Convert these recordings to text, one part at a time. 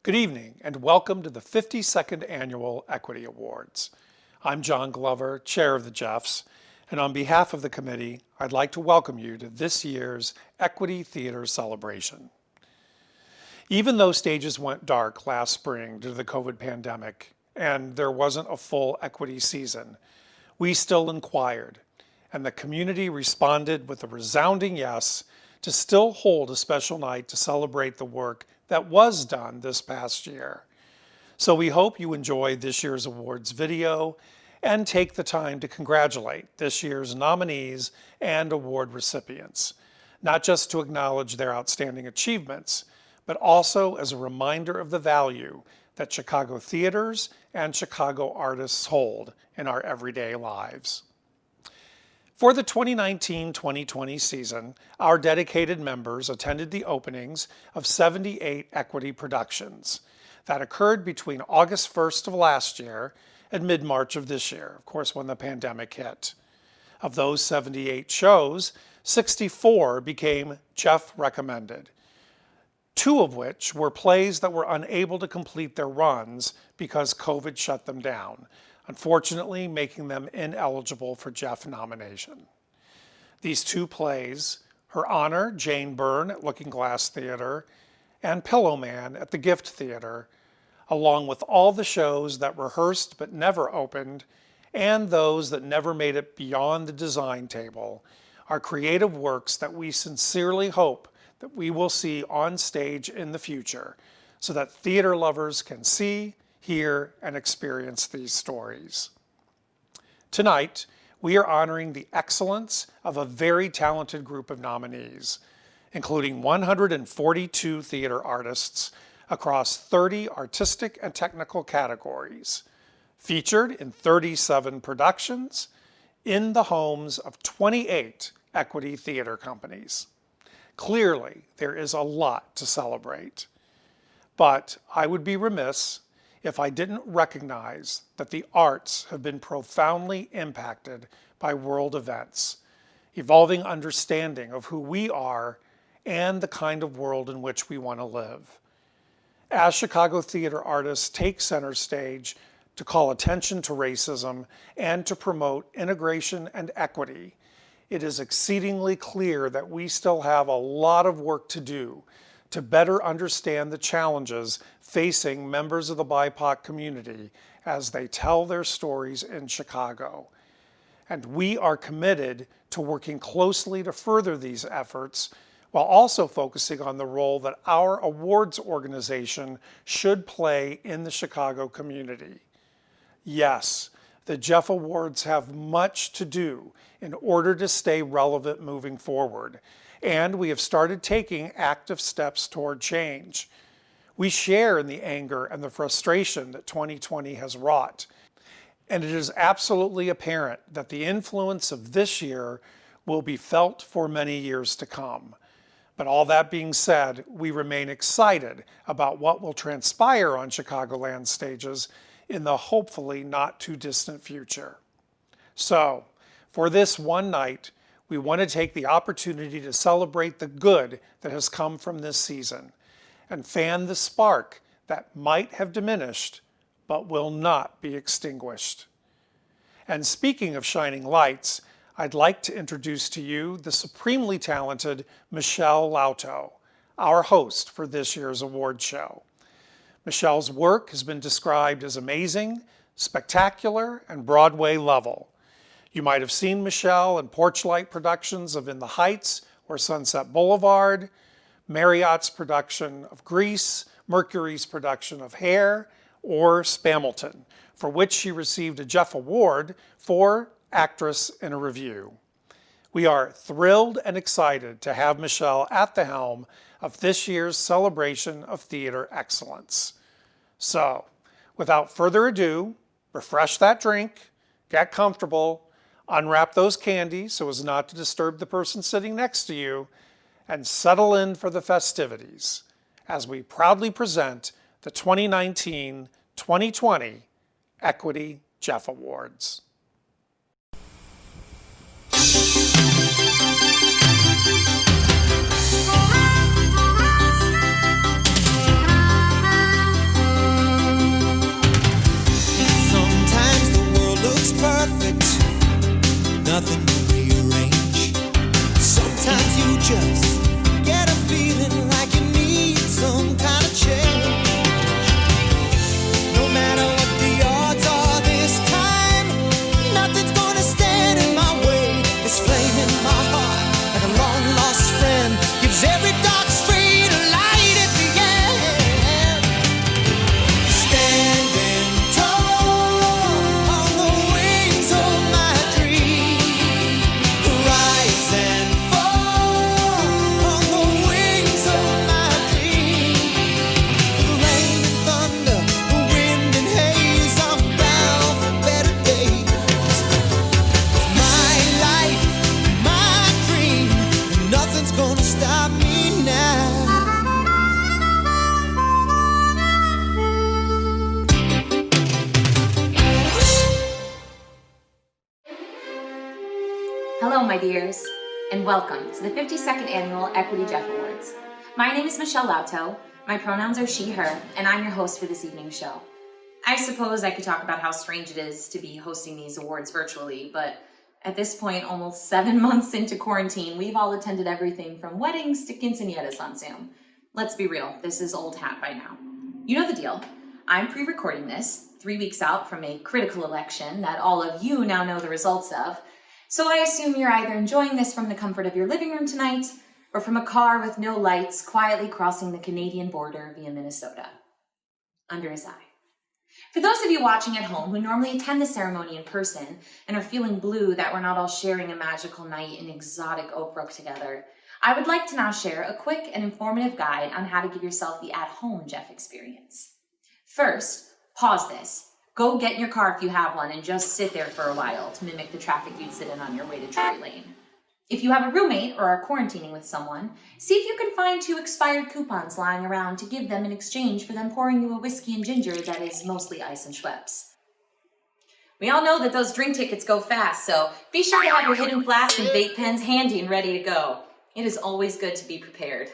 Good evening and welcome to the 52nd Annual Equity Awards. I'm John Glover, Chair of the Jeffs, and on behalf of the committee, I'd like to welcome you to this year's Equity Theater Celebration. Even though stages went dark last spring due to the COVID pandemic and there wasn't a full equity season, we still inquired, and the community responded with a resounding yes to still hold a special night to celebrate the work that was done this past year. So we hope you enjoy this year's awards video and take the time to congratulate this year's nominees and award recipients, not just to acknowledge their outstanding achievements, but also as a reminder of the value that Chicago theaters and Chicago artists hold in our everyday lives. For the 2019-2020 season, our dedicated members attended the openings of 78 equity productions that occurred between August 1st of last year and mid-March of this year, of course, when the pandemic hit. Of those 78 shows, 64 became Jeff recommended, 2 of which were plays that were unable to complete their runs because COVID shut them down, unfortunately making them ineligible for Jeff nomination. These 2 plays, Her Honor, Jane Byrne at Looking Glass Theater, and Pillow Man at the Gift Theater, along with all the shows that rehearsed but never opened, and those that never made it beyond the design table, are creative works that we sincerely hope that we will see on stage in the future, so that theater lovers can see, hear, and experience these stories. Tonight, we are honoring the excellence of a very talented group of nominees, including 142 theater artists across 30 artistic and technical categories, featured in 37 productions in the homes of 28 equity theater companies. Clearly, there is a lot to celebrate, but I would be remiss if I didn't recognize that the arts have been profoundly impacted by world events, evolving understanding of who we are and the kind of world in which we want to live. As Chicago theater artists take center stage to call attention to racism and to promote integration and equity, it is exceedingly clear that we still have a lot of work to do to better understand the challenges facing members of the BIPOC community as they tell their stories in Chicago. And we are committed to working closely to further these efforts while also focusing on the role that our awards organization should play in the Chicago community. Yes, the Jeff Awards have much to do in order to stay relevant moving forward, and we have started taking active steps toward change. We share in the anger and the frustration that 2020 has wrought, and it is absolutely apparent that the influence of this year will be felt for many years to come. But all that being said, we remain excited about what will transpire on Chicagoland stages in the hopefully not too distant future. So, for this one night, we want to take the opportunity to celebrate the good that has come from this season and fan the spark that might have diminished but will not be extinguished. And speaking of shining lights, I'd like to introduce to you the supremely talented Michelle Lauto, our host for this year's award show. Michelle's work has been described as amazing, spectacular, and Broadway level. You might have seen Michelle in Porchlight productions of In the Heights or Sunset Boulevard, Marriott's production of Grease, Mercury's production of Hair, or Spamilton, for which she received a Jeff Award for Actress in a Review. We are thrilled and excited to have Michelle at the helm of this year's celebration of theater excellence. So, without further ado, refresh that drink, get comfortable, unwrap those candies so as not to disturb the person sitting next to you, and settle in for the festivities as we proudly present the 2019-2020 Equity Jeff Awards. stop me now. Hello, my dears, and welcome to the 52nd Annual Equity Jeff Awards. My name is Michelle Lauto, my pronouns are she, her, and I'm your host for this evening's show. I suppose I could talk about how strange it is to be hosting these awards virtually, but at this point, almost 7 months into quarantine, we've all attended everything from weddings to quinceañeras on Zoom. Let's be real, this is old hat by now. You know the deal. I'm pre-recording this, 3 weeks out from a critical election that all of you now know the results of, so I assume you're either enjoying this from the comfort of your living room tonight, or from a car with no lights quietly crossing the Canadian border via Minnesota. Under his eye. For those of you watching at home who normally attend the ceremony in person and are feeling blue that we're not all sharing a magical night in exotic Oak Brook together, I would like to now share a quick and informative guide on how to give yourself the at-home Jeff experience. First, pause this. Go get in your car if you have one and just sit there for a while to mimic the traffic you'd sit in on your way to Drury Lane. If you have a roommate or are quarantining with someone, see if you can find 2 expired coupons lying around to give them in exchange for them pouring you a whiskey and ginger that is mostly ice and Schweppes. We all know that those drink tickets go fast, so be sure to have your hidden flask and vape pens handy and ready to go. It is always good to be prepared.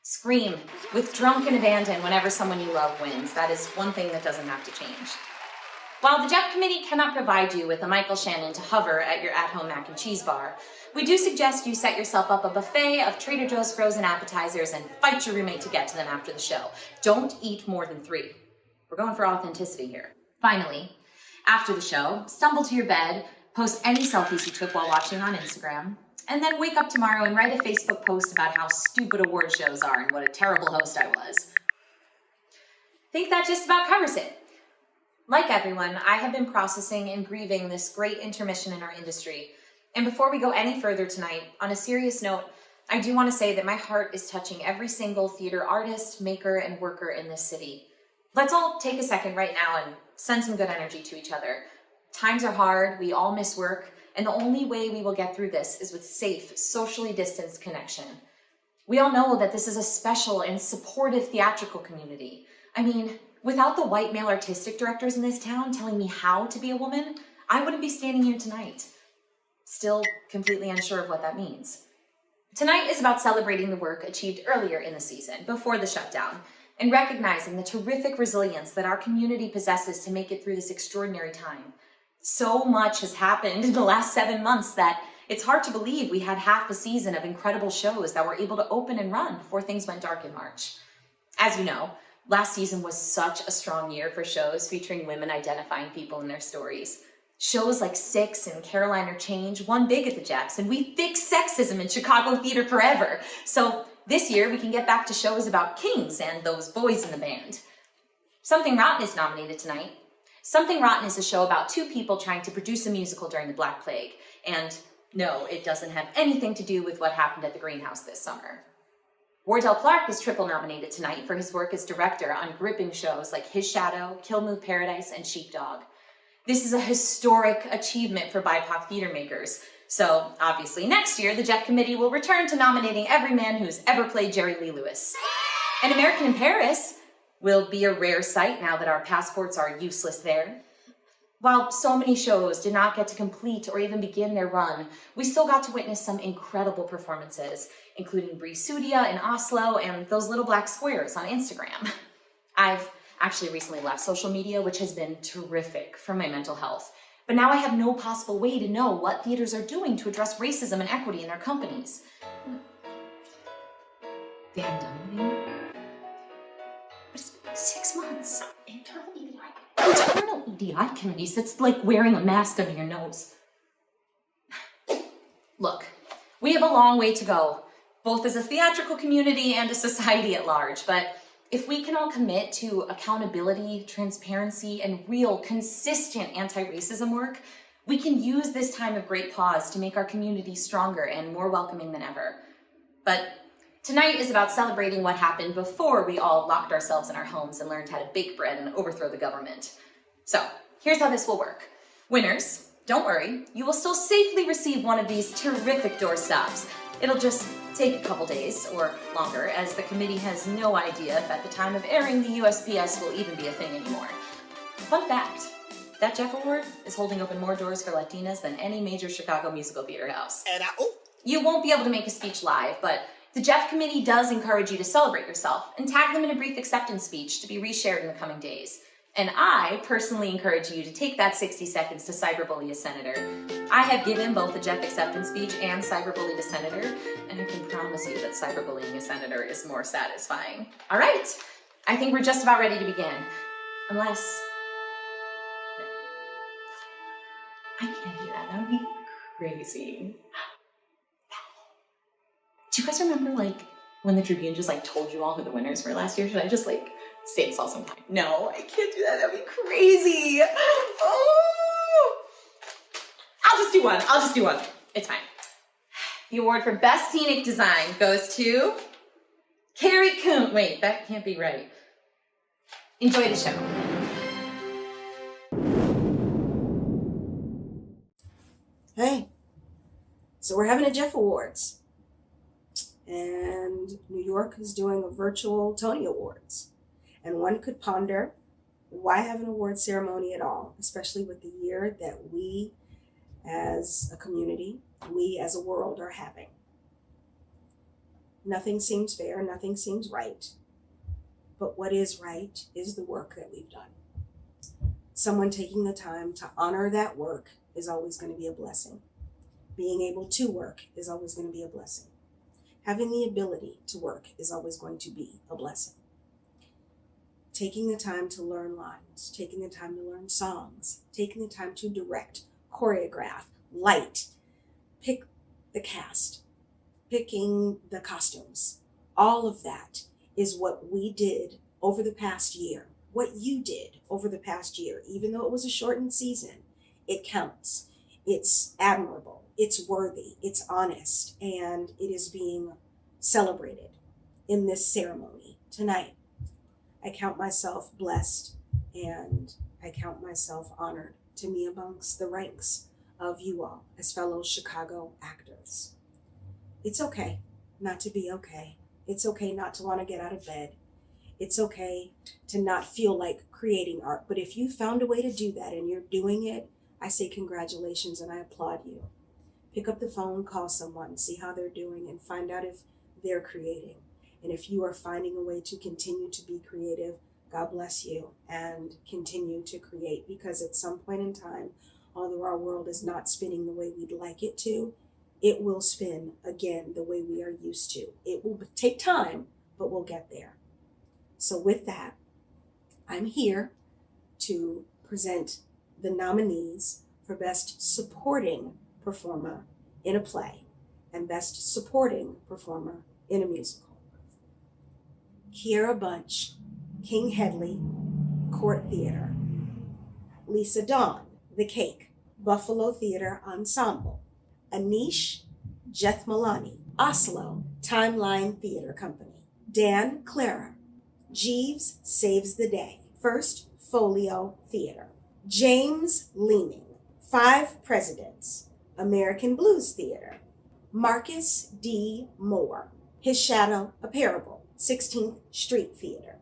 Scream with drunken abandon whenever someone you love wins. That is one thing that doesn't have to change. While the Jeff Committee cannot provide you with a Michael Shannon to hover at your at-home mac and cheese bar, we do suggest you set yourself up a buffet of Trader Joe's frozen appetizers and fight your roommate to get to them after the show. Don't eat more than 3. We're going for authenticity here. Finally, after the show, stumble to your bed, post any selfies you took while watching on Instagram, and then wake up tomorrow and write a Facebook post about how stupid award shows are and what a terrible host I was. Think that just about covers it. Like everyone, I have been processing and grieving this great intermission in our industry. And before we go any further tonight, on a serious note, I do want to say that my heart is touching every single theater artist, maker, and worker in this city. Let's all take a second right now and send some good energy to each other. Times are hard, we all miss work, and the only way we will get through this is with safe, socially distanced connection. We all know that this is a special and supportive theatrical community. I mean, without the white male artistic directors in this town telling me how to be a woman, I wouldn't be standing here tonight. Still completely unsure of what that means. Tonight is about celebrating the work achieved earlier in the season, before the shutdown, and recognizing the terrific resilience that our community possesses to make it through this extraordinary time. So much has happened in the last 7 months that it's hard to believe we had half a season of incredible shows that were able to open and run before things went dark in March. As you know, last season was such a strong year for shows featuring women identifying people in their stories. Shows like Six and Caroline or Change won big at the Jeffs, and we fixed sexism in Chicago theater forever. So this year we can get back to shows about kings and those boys in the band. Something Rotten is nominated tonight. Something Rotten is a show about 2 people trying to produce a musical during the Black Plague. And no, it doesn't have anything to do with what happened at the Greenhouse this summer. Wardell Clark is triple nominated tonight for his work as director on gripping shows like His Shadow, Kill Move Paradise, and Sheepdog. This is a historic achievement for BIPOC theater makers. So obviously next year, the Jeff Committee will return to nominating every man who's ever played Jerry Lee Lewis. An American in Paris will be a rare sight now that our passports are useless there. While so many shows did not get to complete or even begin their run, we still got to witness some incredible performances, including Bree Sudia in Oslo and those little black squares on Instagram. I've actually recently left social media, which has been terrific for my mental health. But now I have no possible way to know what theaters are doing to address racism and equity in their companies. They haven't done anything. But it's been 6 months. Internal EDI committees, it's like wearing a mask under your nose. Look, we have a long way to go, both as a theatrical community and a society at large, but if we can all commit to accountability, transparency, and real, consistent anti-racism work, we can use this time of great pause to make our community stronger and more welcoming than ever. But tonight is about celebrating what happened before we all locked ourselves in our homes and learned how to bake bread and overthrow the government. So, here's how this will work. Winners, don't worry, you will still safely receive one of these terrific doorstops. It'll just take a couple days or longer, as the committee has no idea if at the time of airing the USPS will even be a thing anymore. Fun fact, that Jeff Award is holding open more doors for Latinas than any major Chicago musical theater house. And You won't be able to make a speech live, but the Jeff Committee does encourage you to celebrate yourself and tag them in a brief acceptance speech to be reshared in the coming days. And I personally encourage you to take that 60 seconds to cyberbully a senator. I have given both the Jeff acceptance speech and cyberbullied a senator, and I can promise you that cyberbullying a senator is more satisfying. All right, I think we're just about ready to begin. Unless... I can't do that, that would be crazy. Do you guys remember, when the Tribune just, told you all who the winners were last year? Should I just, say this all sometime? No, I can't do that. That'd be crazy. Oh! I'll just do one. It's fine. The award for Best Scenic Design goes to Carrie Coon. Wait, that can't be right. Enjoy the show. Hey, so we're having a Jeff Awards. And New York is doing a virtual Tony Awards. And one could ponder, why have an award ceremony at all, especially with the year that we as a community, we as a world are having. Nothing seems fair, nothing seems right. But what is right is the work that we've done. Someone taking the time to honor that work is always going to be a blessing. Being able to work is always going to be a blessing. Having the ability to work is always going to be a blessing. Taking the time to learn lines, taking the time to learn songs, taking the time to direct, choreograph, light, pick the cast, picking the costumes. All of that is what we did over the past year, what you did over the past year. Even though it was a shortened season, it counts. It's admirable. It's worthy, it's honest, and it is being celebrated in this ceremony tonight. I count myself blessed and I count myself honored to be amongst the ranks of you all as fellow Chicago actors. It's okay not to be okay. It's okay not to want to get out of bed. It's okay to not feel like creating art. But if you found a way to do that and you're doing it, I say congratulations and I applaud you. Pick up the phone, call someone, see how they're doing, and find out if they're creating. And if you are finding a way to continue to be creative, God bless you, and continue to create. Because at some point in time, although our world is not spinning the way we'd like it to, it will spin again the way we are used to. It will take time, but we'll get there. So with that, I'm here to present the nominees for Best Supporting Performer in a Play and Best Supporting Performer in a Musical. Kiera Bunch, King Hedley, Court Theater. Lisa Dawn, The Cake, Buffalo Theater Ensemble. Anish Jethmalani, Oslo, Timeline Theater Company. Dan Clara, Jeeves Saves the Day, First Folio Theater. James Leeming, Five Presidents, American Blues Theater. Marcus D. Moore, His Shadow, A Parable, 16th Street Theater.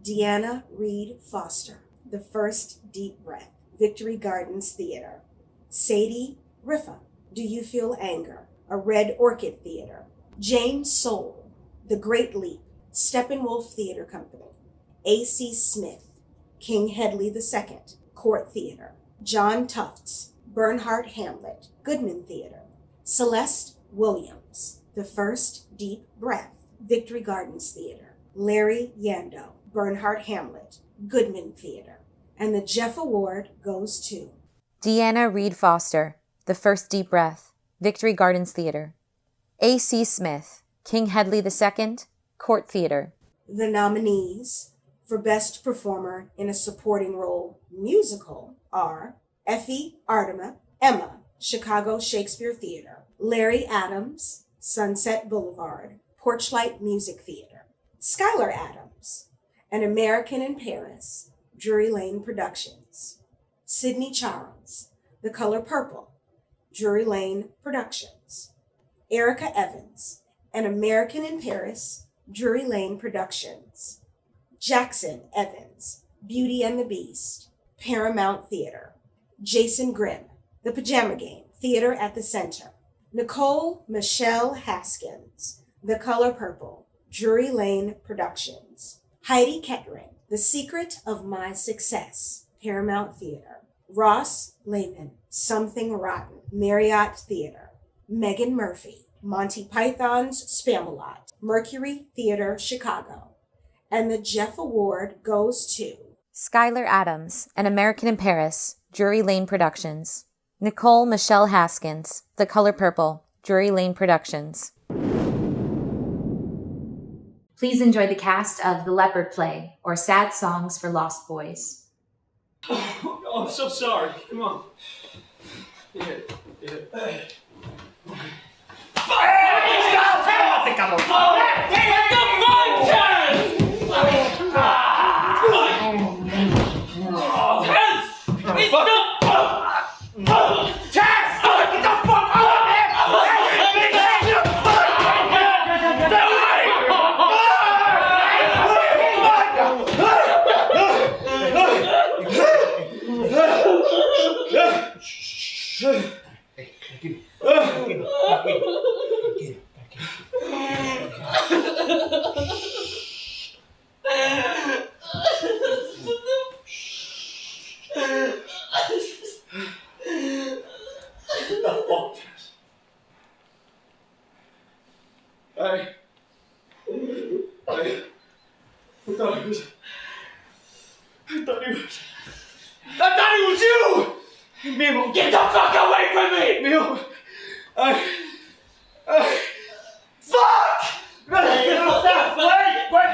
Deanna Reed Foster, The First Deep Breath, Victory Gardens Theater. Sadie Riffa, Do You Feel Anger, A Red Orchid Theater. James Soule, The Great Leap, Steppenwolf Theater Company. A.C. Smith, King Hedley II, Court Theater. John Tufts, Bernhardt Hamlet, Goodman Theater. Celeste Williams, The First Deep Breath, Victory Gardens Theater. Larry Yando, Bernhardt Hamlet, Goodman Theater. And the Jeff Award goes to Deanna Reed Foster, The First Deep Breath, Victory Gardens Theater. A.C. Smith, King Hedley II, Court Theater. The nominees for Best Performer in a Supporting Role Musical are Effie Artema, Emma, Chicago Shakespeare Theater. Larry Adams, Sunset Boulevard, Porchlight Music Theater. Skylar Adams, An American in Paris, Drury Lane Productions. Sidney Charles, The Color Purple, Drury Lane Productions. Erica Evans, An American in Paris, Drury Lane Productions. Jackson Evans, Beauty and the Beast, Paramount Theater. Jason Grimm, The Pajama Game, Theater at the Center. Nicole Michelle Haskins, The Color Purple, Drury Lane Productions. Heidi Kettering, The Secret of My Success, Paramount Theater. Ross Lehman, Something Rotten, Marriott Theater. Megan Murphy, Monty Python's Spamalot, Mercury Theater, Chicago. And the Jeff Award goes to Skylar Adams, An American in Paris, Drury Lane Productions. Nicole Michelle Haskins, The Color Purple, Drury Lane Productions. Please enjoy the cast of The Leopard Play, or Sad Songs for Lost Boys. Oh, I'm so sorry. Come on. I thought it was you! Mimo, get the fuck away from me! Mimo, fuck! Wait!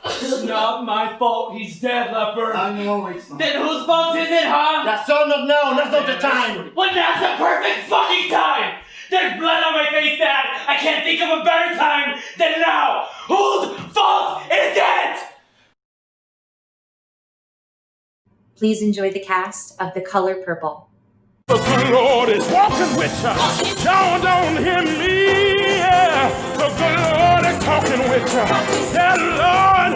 It's not my fault he's dead, Leopard. I know it's not. Then whose fault is it, huh? That's all not now, that's not the time! Well, now's the perfect fucking time! There's blood on my face, Dad! I can't think of a better time than now! Whose fault is it? Please enjoy the cast of The Color Purple. The good Lord is walking with you. Y'all don't hear me. Yeah. The good Lord is talking with you. Yeah, Lord.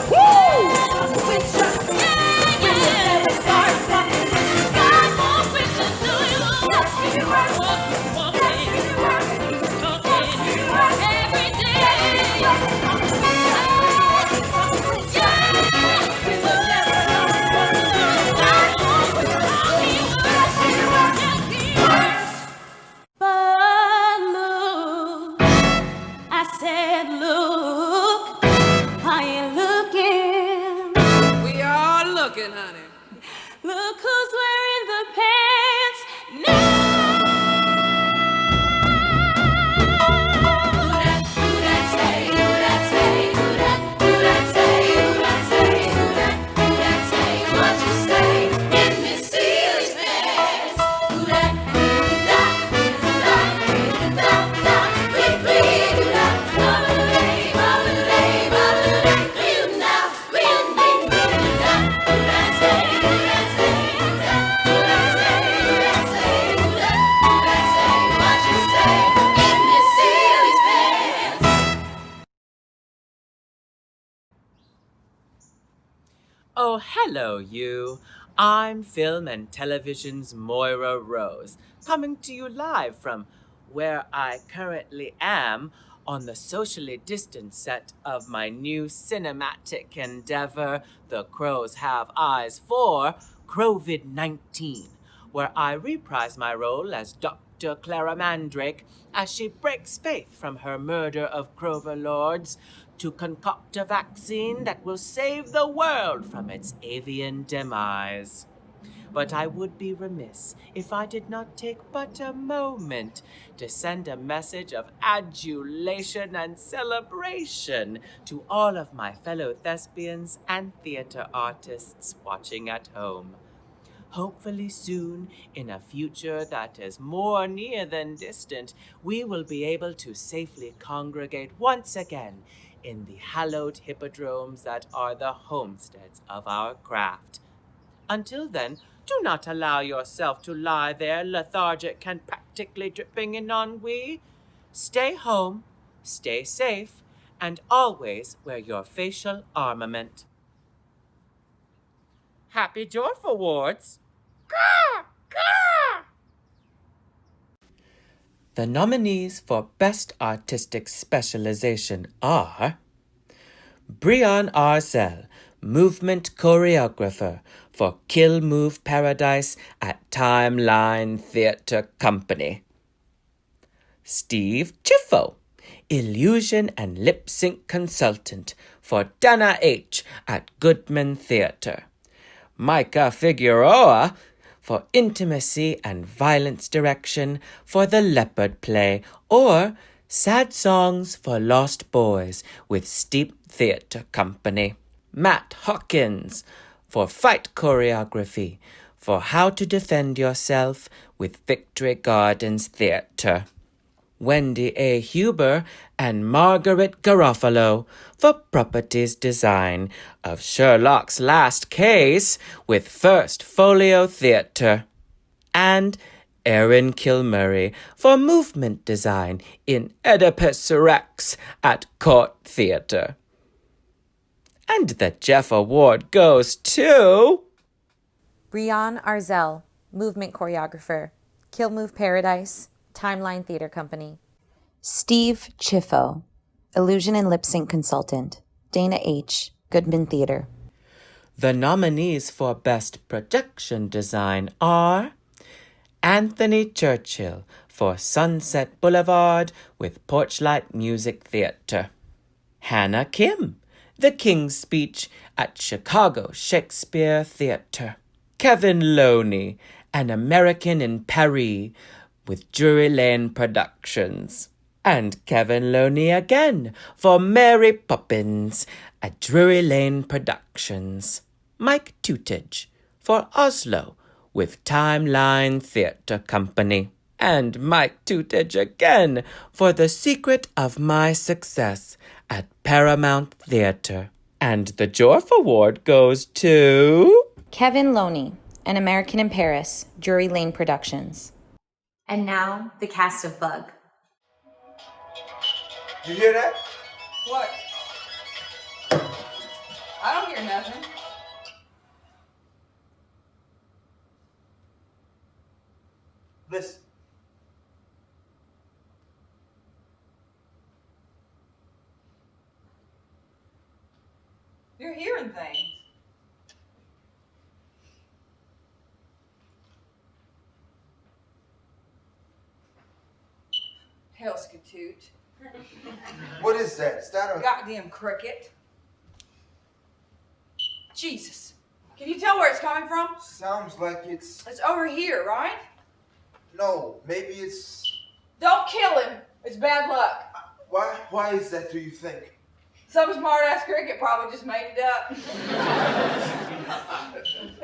Woo! Oh, hello, you. I'm film and television's Moira Rose, coming to you live from where I currently am on the socially distant set of my new cinematic endeavor, The Crows Have Eyes for COVID-19, where I reprise my role as Dr. Clara Mandrake as she breaks faith from her murder of Crover Lords to concoct a vaccine that will save the world from its avian demise. But I would be remiss if I did not take but a moment to send a message of adulation and celebration to all of my fellow thespians and theater artists watching at home. Hopefully soon, in a future that is more near than distant, we will be able to safely congregate once again in the hallowed hippodromes that are the homesteads of our craft. Until then, Do not allow yourself to lie there lethargic and practically dripping in ennui. Stay home, stay safe, and always wear your facial armament. Happy Dwarf Awards! Caw, caw. The nominees for Best Artistic Specialization are Brian Arzel, Movement Choreographer for Kill Move Paradise at Timeline Theatre Company. Steve Chiffo, Illusion and Lip Sync Consultant for Dana H. at Goodman Theatre. Micah Figueroa, for Intimacy and Violence Direction for The Leopard Play, or Sad Songs for Lost Boys with Steep Theatre Company. Matt Hawkins, for Fight Choreography for How to Defend Yourself with Victory Gardens Theatre. Wendy A. Hubert and Margaret Garofalo for Properties Design of Sherlock's Last Case with First Folio Theatre. And Erin Kilmurray for Movement Design in Oedipus Rex at Court Theatre. And the Jeff Award goes to Brian Arzel, Movement Choreographer, Kill Move Paradise, Timeline Theatre Company. Steve Chiffo, Illusion and Lip Sync Consultant, Dana H., Goodman Theatre. The nominees for Best Projection Design are Anthony Churchill for Sunset Boulevard with Porchlight Music Theatre. Hannah Kim, The King's Speech at Chicago Shakespeare Theatre. Kevin Loney, An American in Paris with Drury Lane Productions. And Kevin Loney again for Mary Poppins at Drury Lane Productions. Mike Tutage for Oslo with Timeline Theatre Company. And Mike Tutage again for The Secret of My Success at Paramount Theatre. And the Jorf Award goes to Kevin Loney, An American in Paris, Drury Lane Productions. And now, the cast of Bug. You hear that? What? I don't hear nothing. Listen. You're hearing things. Hellskatoot. What is that? Is that a... Goddamn cricket. Jesus. Can you tell where it's coming from? Sounds like it's... It's over here, right? No, maybe it's... Don't kill him. It's bad luck. Why is that, do you think? Some smart-ass cricket probably just made it up.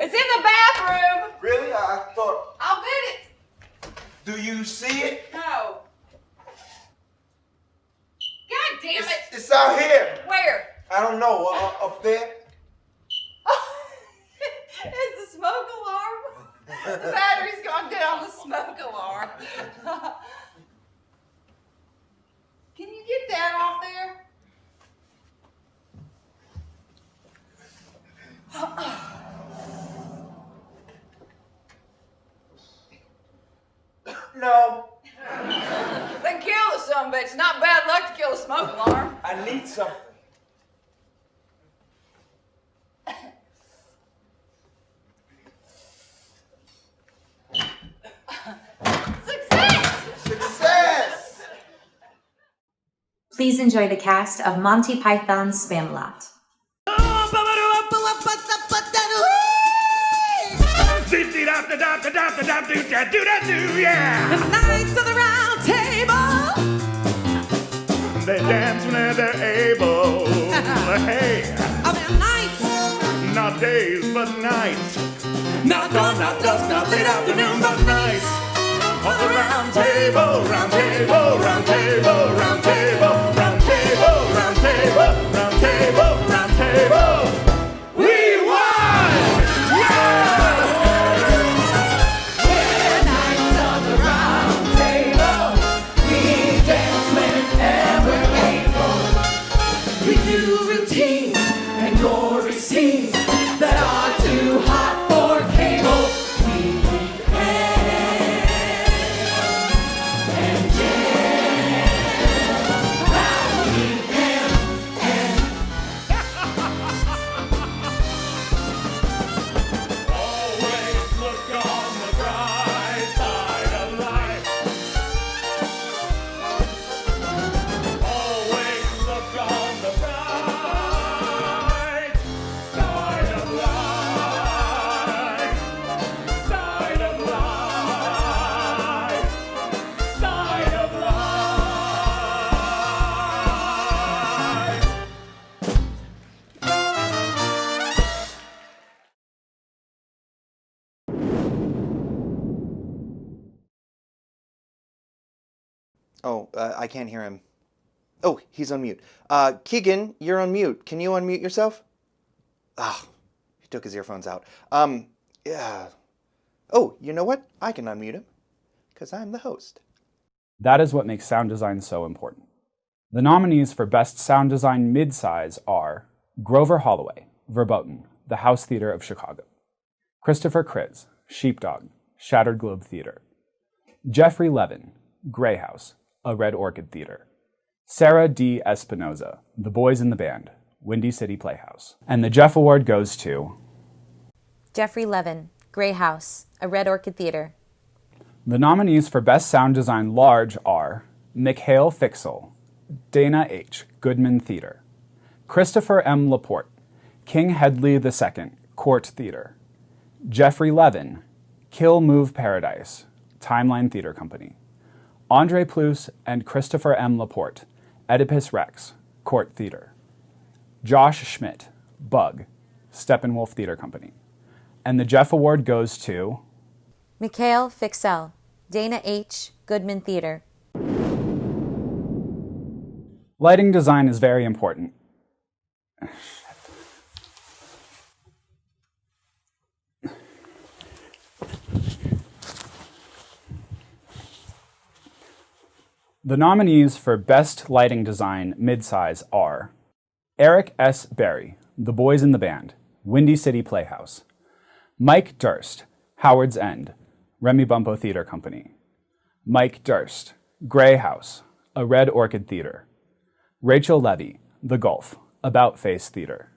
It's in the bathroom. Really? I thought... I'll bet it. Do you see it? No. God damn it. It's out here. Where? I don't know. Up there? It's the smoke alarm. The battery's gone dead on the smoke alarm. Can you get that off there? No. Then kill the sumbitch. It's not bad luck to kill a smoke alarm. I need something. Success! Please enjoy the cast of Monty Python's Spamalot. Yeah. The Knights of the Round Table. They dance when they're able. Hey, Of their nights. not days but nights. Not dawn, not dusk, not late afternoon, but nights. On the round table, round table, round table, round table, round table, round table, round table, round table. We won! Yeah! Oh, I can't hear him. Oh, he's on mute. Keegan, you're on mute. Can you unmute yourself? Ah, he took his earphones out. Yeah. Oh, you know what? I can unmute him, because I'm the host. That is what makes sound design so important. The nominees for Best Sound Design Midsize are Grover Holloway, Verboten, the House Theater of Chicago; Christopher Cruz, Sheepdog, Shattered Globe Theater; Jeffrey Levin, Grey House, a Red Orchid Theater; Sarah D. Espinoza, The Boys in the Band, Windy City Playhouse. And the Jeff Award goes to Jeffrey Levin, Grey House, a Red Orchid Theater. The nominees for Best Sound Design Large are Mikhail Fixel, Dana H., Goodman Theater; Christopher M. Laporte, King Hedley II, Court Theater; Jeffrey Levin, Kill Move Paradise, Timeline Theater Company; Andre Plus and Christopher M. Laporte, Oedipus Rex, Court Theater; Josh Schmidt, Bug, Steppenwolf Theater Company. And the Jeff Award goes to Mikhail Fixel, Dana H., Goodman Theater. Lighting design is very important. The nominees for Best Lighting Design Midsize are Eric S. Berry, The Boys in the Band, Windy City Playhouse; Mike Durst, Howard's End, Remy Bumpo Theater Company; Mike Durst, Grey House, a Red Orchid Theater; Rachel Levy, The Gulf, About Face Theater;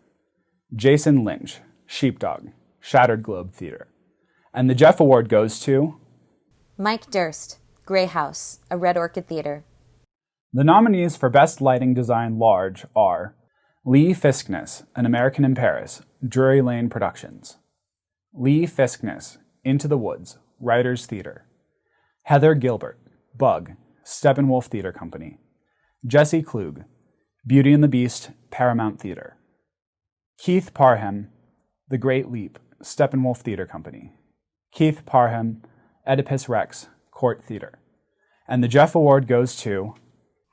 Jason Lynch, Sheepdog, Shattered Globe Theater. And the Jeff Award goes to Mike Durst, Grey House, a Red Orchid Theater. The nominees for Best Lighting Design Large are Lee Fiskness, An American in Paris, Drury Lane Productions; Lee Fiskness, Into the Woods, Writers Theater; Heather Gilbert, Bug, Steppenwolf Theater Company; Jesse Klug, Beauty and the Beast, Paramount Theater; Keith Parham, The Great Leap, Steppenwolf Theater Company; Keith Parham, Oedipus Rex, Court Theater. And the Jeff Award goes to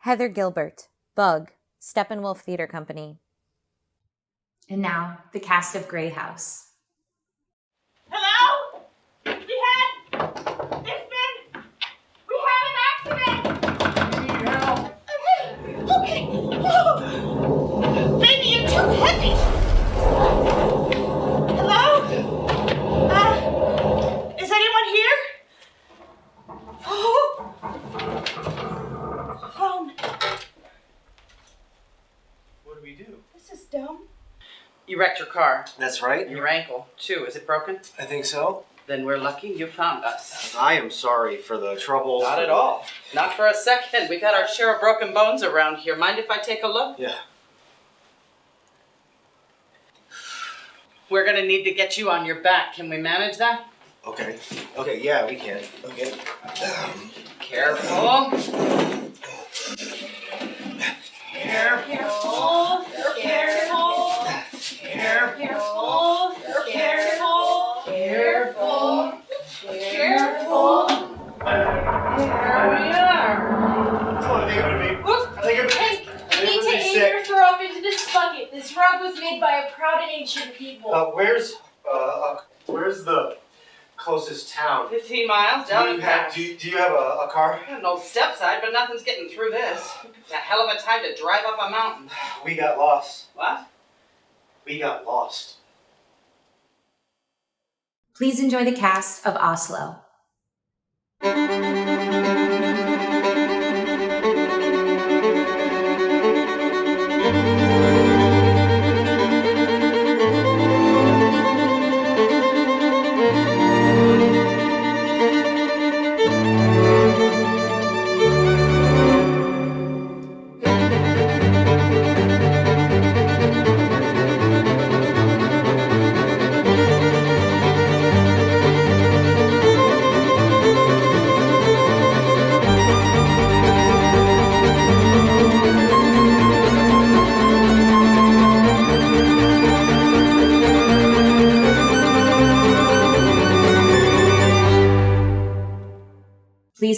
Heather Gilbert, Bug, Steppenwolf Theater Company. And now, the cast of Grey House. Hello? There's been an accident! Need help? Okay. Oh. Baby, you're too heavy. Hello? Is anyone here? Oh. Phone. What do we do? This is dumb. You wrecked your car. That's right. Your ankle, too. Is it broken? I think so. Then we're lucky you found us. I am sorry for the trouble. Not at all. Not for a second. We've had our share of broken bones around here. Mind if I take a look? Yeah. We're gonna need to get you on your back. Can we manage that? Okay. Okay, yeah, we can. Okay. Careful. Careful. Careful. Careful. Careful. Careful. Careful. There we are. Hey, you need to aim your throw up into this bucket. This rug was made by a proud and ancient people. Where's the closest town? 15 miles down the path. Do you have a car? An old step side, but nothing's getting through this. It's a hell of a time to drive up a mountain. We got lost. What? We got lost. Please enjoy the cast of Oslo.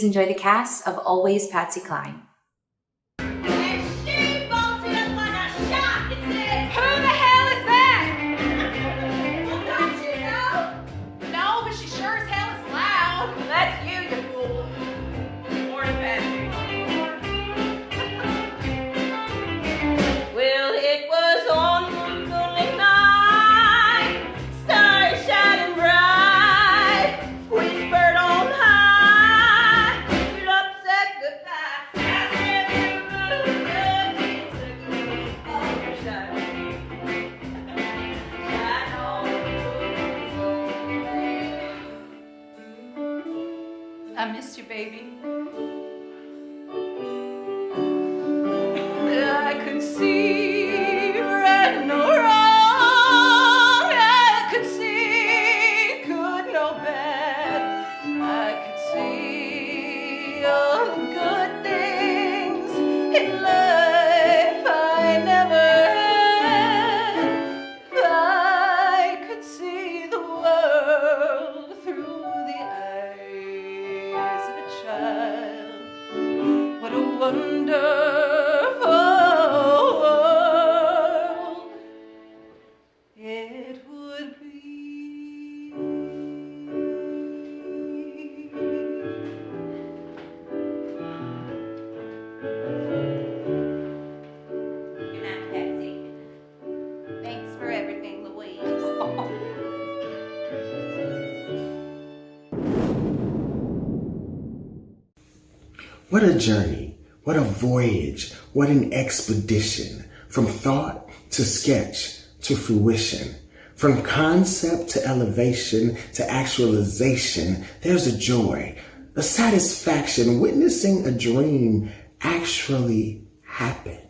please enjoy the cast of Always Patsy Cline. I missed you, baby. I could see right no wrong. I could see good no bad. I could see all the good things in life I never had. I could see the world through the eyes of a child. What a wonderful world it would be. Good night, Patsy. Thanks for everything, Louise. What a journey, what a voyage, what an expedition, from thought to sketch to fruition, from concept to elevation to actualization. There's a joy, a satisfaction, witnessing a dream actually happen.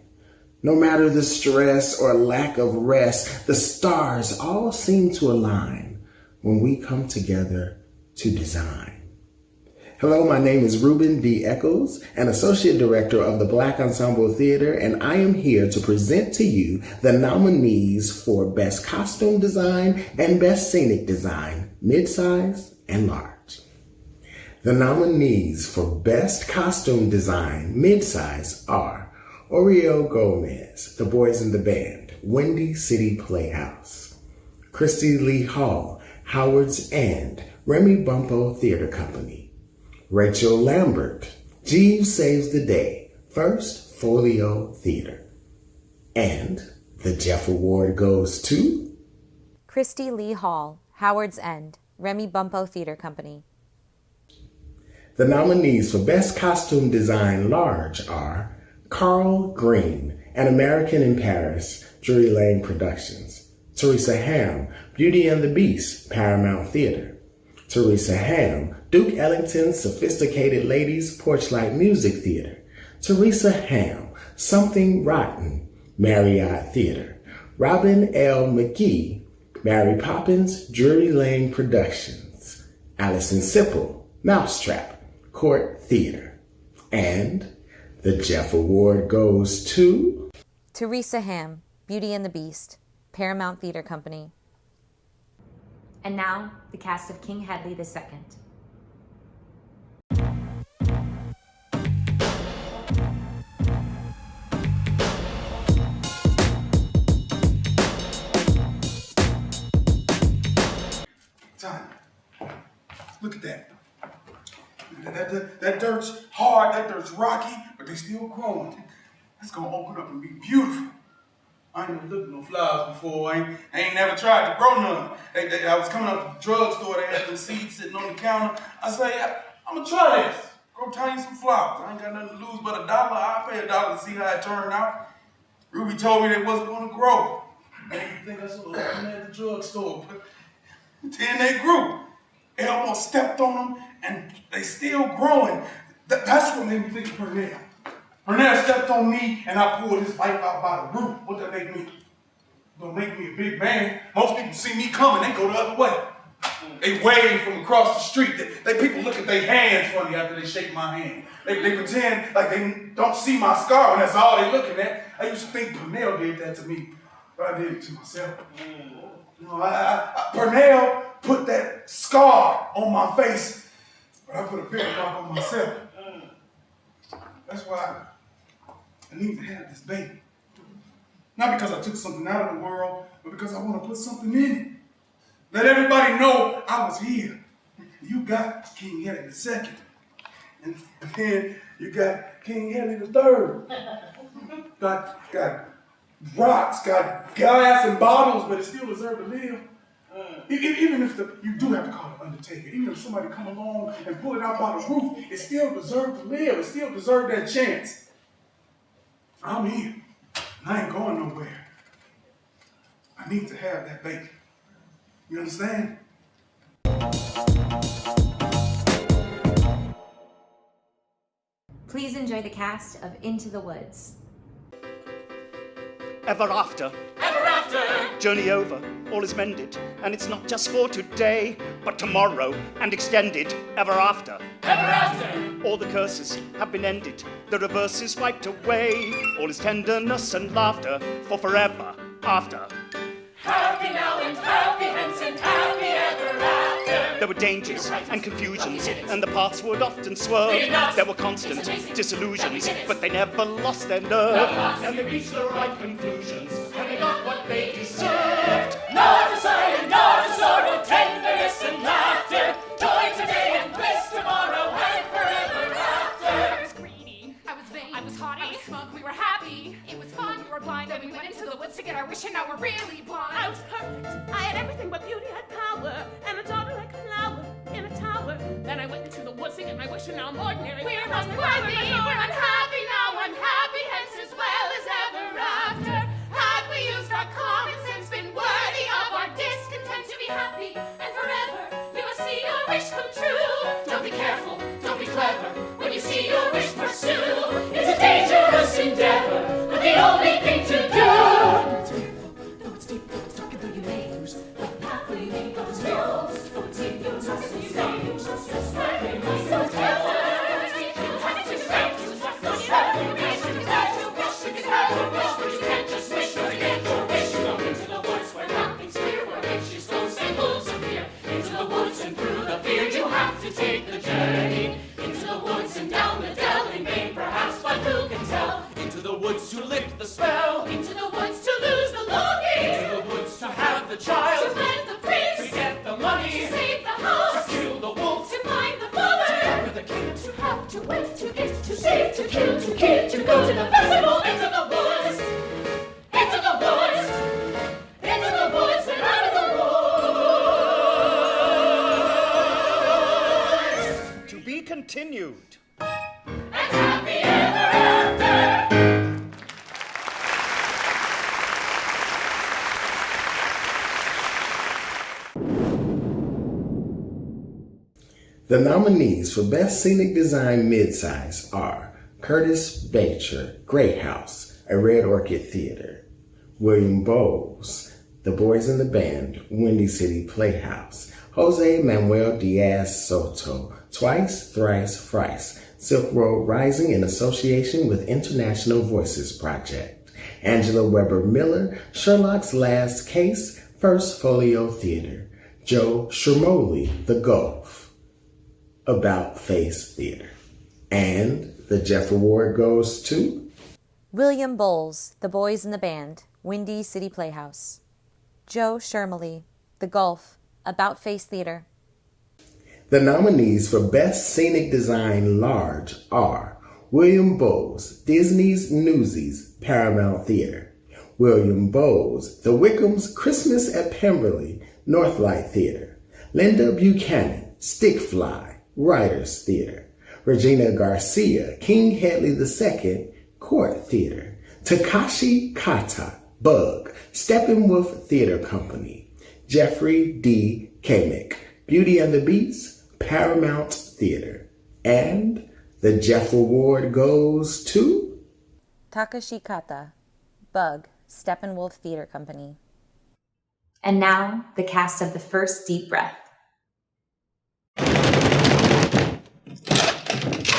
No matter the stress or lack of rest, the stars all seem to align when we come together to design. Hello, my name is Ruben D. Echols, an Associate Director of the Black Ensemble Theater, and I am here to present to you the nominees for Best Costume Design and Best Scenic Design, Midsize and Large. The nominees for Best Costume Design, Midsize are Oriel Gomez, The Boys in the Band, Wendy City Playhouse, Christy Lee Hall, Howard's End, Remy Bumpo Theater Company, Rachel Lambert, Jeeves Saves the Day, First Folio Theater. And the Jeff Award goes to Christy Lee Hall, Howard's End, Remy Bumpo Theater Company. The nominees for Best Costume Design Large are Carl Green, An American in Paris, Drury Lane Productions, Teresa Ham, Beauty and the Beast, Paramount Theater, Teresa Ham, Duke Ellington's Sophisticated Ladies Porchlight Music Theater, Teresa Ham, Something Rotten, Marriott Theater, Robin L. McGee, Mary Poppins, Drury Lane Productions, Allison Sipple, Mousetrap, Court Theater, and the Jeff Award goes to Teresa Ham, Beauty and the Beast, Paramount Theater Company. And now, the cast of King Hedley II. Tanya, look at that. That dirt's hard, that dirt's rocky, but they still growing. It's gonna open up and be beautiful. I ain't never looked at no flowers before. I ain't never tried to grow none. I was coming out the drugstore, they had them seeds sitting on the counter. I say, I'm gonna try this. Grow Tanya some flowers. I ain't got nothing to lose but $1. I'll pay $1 to see how it turned out. Ruby told me they wasn't gonna grow. I didn't think I saw them at the drugstore, but then they grew. They almost stepped on them, and they still growing. That's what made me think of Pernell. Pernell stepped on me, and I pulled his life out by the root. What that make me? Gonna make me a big man. Most people see me coming, they go the other way. They wave from across the street. People look at their hands funny after they shake my hand. They pretend like they don't see my scar, and that's all they looking at. I used to think Pernell did that to me, but I did it to myself. You know, Pernell put that scar on my face, but I put a bigger mark on myself. That's why I need to have this baby. Not because I took something out of the world, but because I want to put something in it. Let everybody know I was here. You got King Henry II. And then you got King Henry III. Got rocks, got glass and bottles, but it still deserves to live. Even if you do have to call it Undertaker, even if somebody come along and pull it out by the roof, it still deserves to live. It still deserves that chance. I'm here. And I ain't going nowhere. I need to have that baby. You understand? Please enjoy the cast of Into the Woods. Ever after. Ever after. Journey over, all is mended, and it's not just for today, but tomorrow and extended. Ever after. Ever after. All the curses have been ended, the reverses wiped away. All is tenderness and laughter for forever after. Happy now and happy hence and happy ever after. There were dangers and confusions, and the paths would often swerve. There were constant disillusions, but they never lost their nerve. And they reached the right conclusions, and they got what they deserved. Not a sigh and not a sorrow, tenderness and laughter. Joy today and bliss tomorrow and forever after. I was greedy, I was vain, I was haughty, I was smug, we were happy. It was fun, we were blind, and we went into the woods to get our wish, and now we're really blind. I was perfect. I had everything but beauty had power, and a daughter like a flower in a tower. Then I went into the woods to get my wish, and now I'm ordinary. We're unworthy, we're unhappy now, unhappy hence as well as ever after. Had we used our common sense, been worthy of our discontent to be happy and forever, you will see your wish come true. Don't be careful, don't be clever. When you see your wish pursue, it's a dangerous endeavor, but the only thing to do. It's fearful, though it's deep, though it's dark, and though you may lose. But not when you make those goals. Though it's deep, you trust and you stay. You trust your strength, and you so careful. You have to strength, you trust your strength. You wish, you have to wish, you can have your wish, but you can't just wish or get your wish. You go into the woods where nothing's clear, where witches, ghosts, and wolves appear. Into the woods and through the field, you have to take the journey. Into the woods and down the dell, in vain perhaps, but who can tell? Into the woods to lift the spell. Into the woods to lose the longing. Into the woods to have the child. To wed the prince. To get the money. To save the house. To kill the wolf. To find the father. To conquer the king. To have, to wed, to get, to save, to kill, to kid, to go to the festival. Into the woods. Into the woods. Into the woods and out of the woods. To be continued. And happy ever after. The nominees for Best Scenic Design Midsize are Curtis Bacher, Great House, a Red Orchid Theater; William Bowes, The Boys in the Band, Windy City Playhouse; Jose Manuel Diaz Soto, Twice, Thrice, Thrice, Silk Road Rising in association with International Voices Project; Angela Weber Miller, Sherlock's Last Case, First Folio Theater; Joe Shermoli, The Gulf, About Face Theater. And the Jeff Award goes to William Bowles, The Boys in the Band, Windy City Playhouse; Joe Shermoli, The Gulf, About Face Theater. The nominees for Best Scenic Design Large are William Bowes, Disney's Newsies, Paramount Theater; William Bowes, The Wickham's Christmas at Pemberley, Northlight Theater; Linda Buchanan, Stickfly, Writers Theater; Regina Garcia, King Hedley II, Court Theater; Takashi Kata, Bug, Steppenwolf Theater Company; Jeffrey D. Kamick, Beauty and the Beast, Paramount Theater. And the Jeff Award goes to Takashi Kata, Bug, Steppenwolf Theater Company. And now, the cast of The First Deep Breath.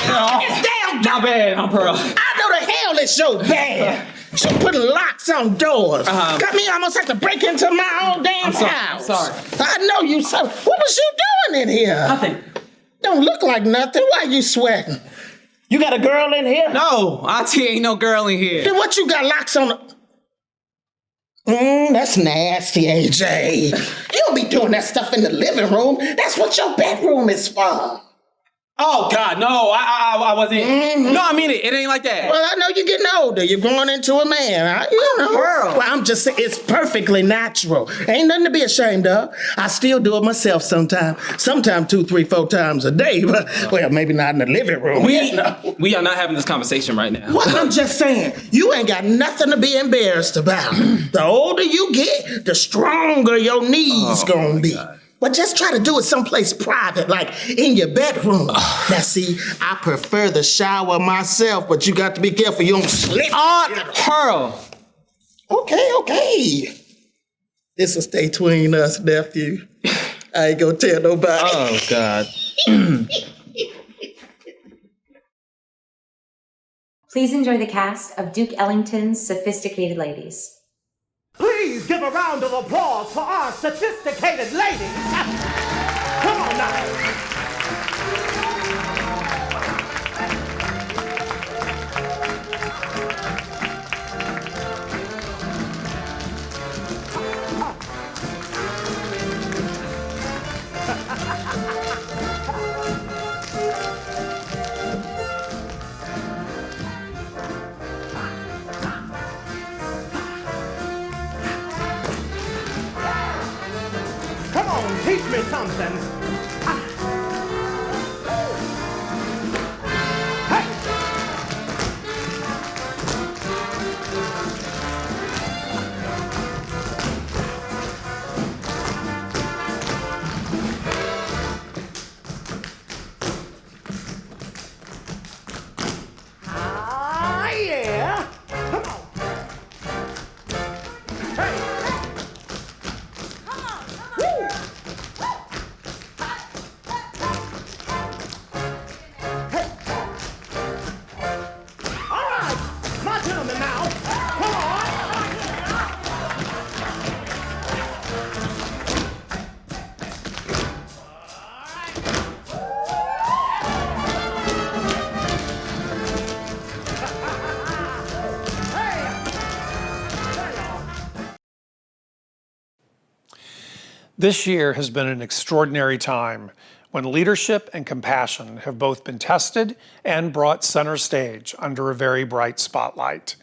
Damn, Not bad, I'm Pearl. I know the hell it's so bad. So putting locks on doors. Got me almost have to break into my own damn house. I'm sorry. I know you so. What was you doing in here? Nothing. Don't look like nothing. Why you sweating? You got a girl in here? No, Auntie ain't no girl in here. Then what you got locks on the... That's nasty, AJ. You don't be doing that stuff in the living room. That's what your bedroom is for. Oh, God, no, I wasn't. Mm-hmm. No, I mean it. It ain't like that. Well, I know you're getting older. You're growing into a man. You know. Girl. Well, I'm just saying, it's perfectly natural. Ain't nothing to be ashamed of. I still do it myself sometimes. Sometimes 2, 3, 4 times a day. But, well, maybe not in the living room. We are not having this conversation right now. What? I'm just saying, you ain't got nothing to be embarrassed about. The older you get, the stronger your knees gonna be. God. But just try to do it someplace private, like in your bedroom. Now, see, I prefer the shower myself, but you got to be careful you don't slip. Aunt Pearl. Okay. This will stay between us, nephew. I ain't gonna tell nobody. Oh, God. Please enjoy the cast of Duke Ellington's Sophisticated Ladies. Please give a round of applause for our sophisticated ladies. Come on now. Come on, teach me something. Hey! Ah, yeah. Come on. Hey! This year has been an extraordinary time when leadership and compassion have both been tested and brought center stage under a very bright spotlight.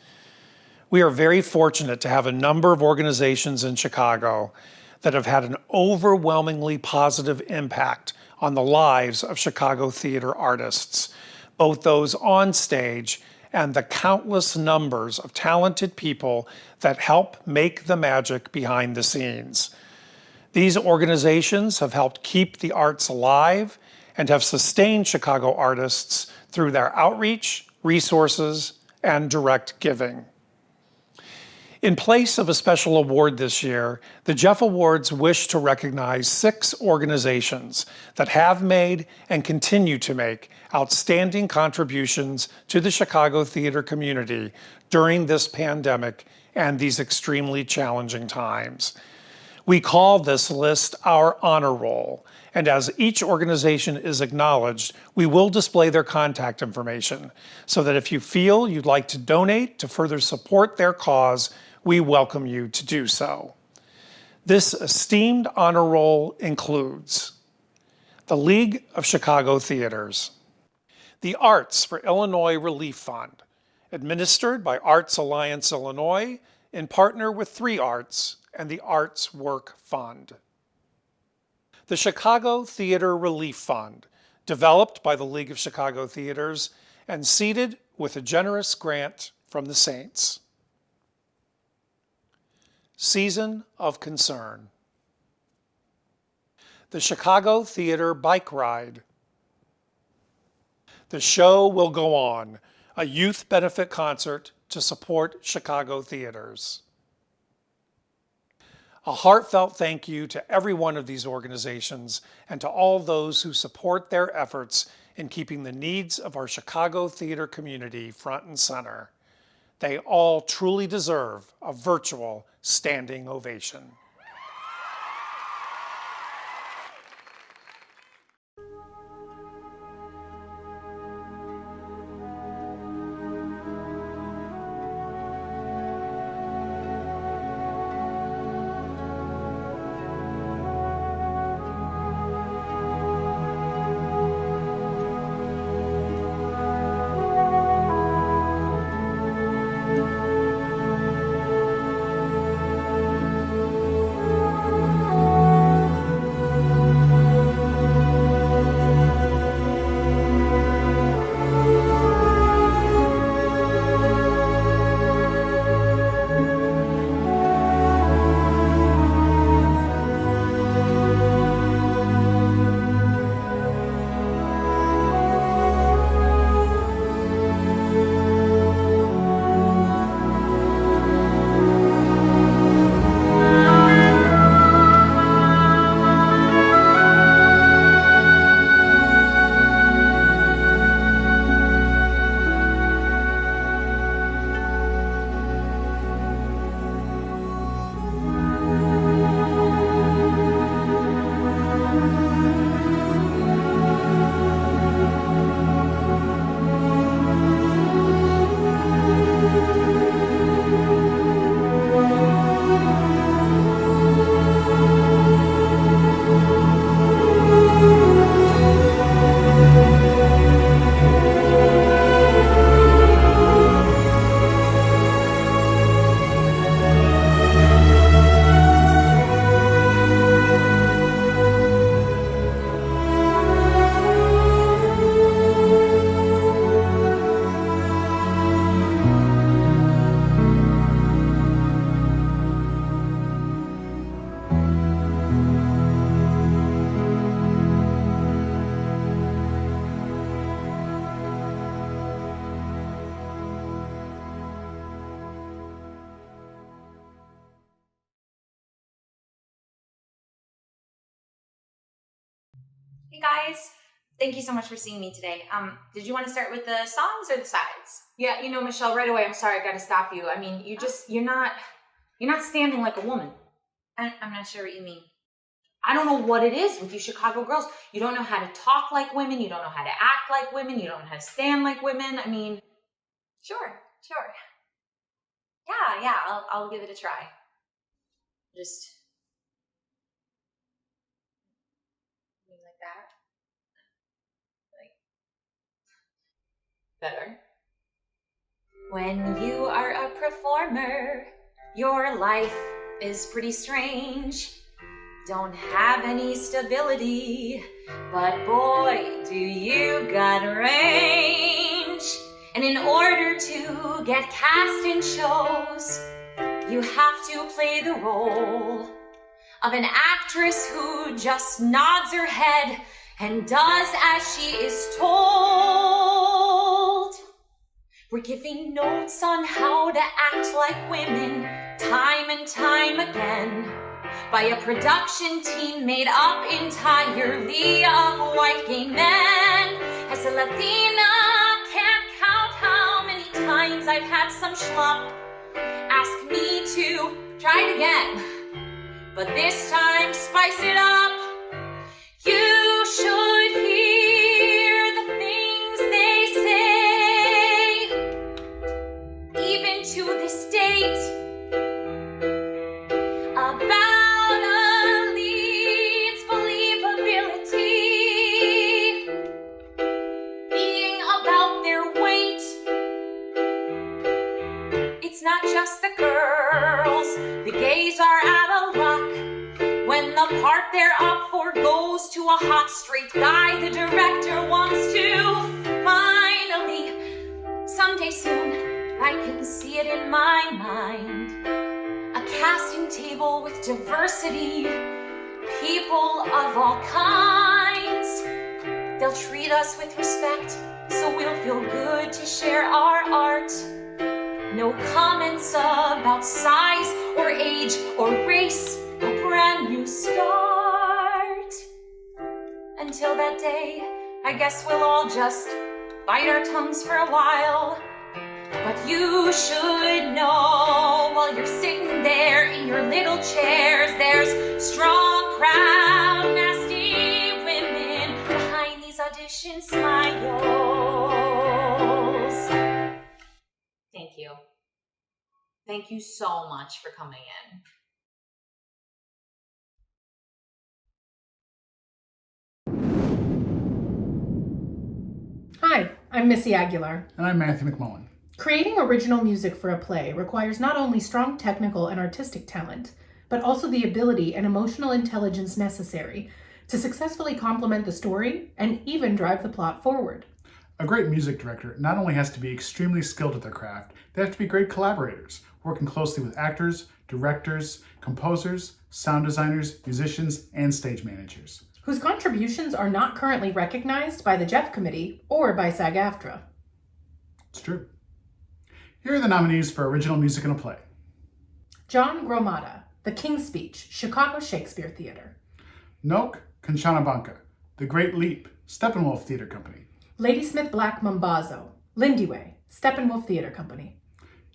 We are very fortunate to have a number of organizations in Chicago that have had an overwhelmingly positive impact on the lives of Chicago theater artists, both those on stage and the countless numbers of talented people that help make the magic behind the scenes. These organizations have helped keep the arts alive and have sustained Chicago artists through their outreach, resources, and direct giving. In place of a special award this year, the Jeff Awards wish to recognize 6 organizations that have made and continue to make outstanding contributions to the Chicago theater community during this pandemic and these extremely challenging times. We call this list our honor roll, and as each organization is acknowledged, we will display their contact information so that if you feel you'd like to donate to further support their cause, we welcome you to do so. This esteemed honor roll includes the League of Chicago Theaters, the Arts for Illinois Relief Fund, administered by Arts Alliance Illinois in partner with 3 Arts and the Arts Work Fund. The Chicago Theater Relief Fund, developed by the League of Chicago Theaters and seeded with a generous grant from the Saints. Season of Concern. The Chicago Theater Bike Ride. The Show Will Go On, a youth benefit concert to support Chicago theaters. A heartfelt thank you to every one of these organizations and to all those who support their efforts in keeping the needs of our Chicago theater community front and center. They all truly deserve a virtual standing ovation. Hey guys, thank you so much for seeing me today. Did you want to start with the songs or the sides? Yeah, you know, Michelle, right away, I'm sorry, I gotta stop you. I mean, you're not standing like a woman. I'm not sure what you mean. I don't know what it is with you Chicago girls. You don't know how to talk like women, you don't know how to act like women, you don't know how to stand like women. I mean, sure. Yeah, I'll give it a try. Just like that. Like better. When you are a performer, your life is pretty strange. Don't have any stability, but boy, do you got range. And in order to get cast in shows, you have to play the role of an actress who just nods her head and does as she is told. We're giving notes on how to act like women time and time again by a production team made up entirely of white gay men. As a Latina, can't count how many times I've had some schlup ask me to try it again, but this time spice it up. You should hear the things they say, even to this date, about a lead's believability being about their weight. It's not just the girls, the gays are out of luck when the part they're up for goes to a hot straight guy the director wants to. Finally, someday soon, I can see it in my mind. A casting table with diversity, people of all kinds. They'll treat us with respect, so we'll feel good to share our art. No comments about size or age or race, a brand new start. Until that day, I guess we'll all just bite our tongues for a while. But you should know while you're sitting there in your little chairs, there's strong, proud, nasty women behind these audition smiles. Thank you. Thank you so much for coming in. Hi, I'm Missy Aguilar. And I'm Matthew McMullen. Creating original music for a play requires not only strong technical and artistic talent, but also the ability and emotional intelligence necessary to successfully complement the story and even drive the plot forward. A great music director not only has to be extremely skilled at their craft, they have to be great collaborators, working closely with actors, directors, composers, sound designers, musicians, and stage managers. Whose contributions are not currently recognized by the Jeff Committee or by SAG-AFTRA. It's true. Here are the nominees for Original Music in a Play. John Gromada, The King's Speech, Chicago Shakespeare Theater. Noak Kanchanabunka, The Great Leap, Steppenwolf Theater Company. Ladysmith Black Mambazo, Lindyway, Steppenwolf Theater Company.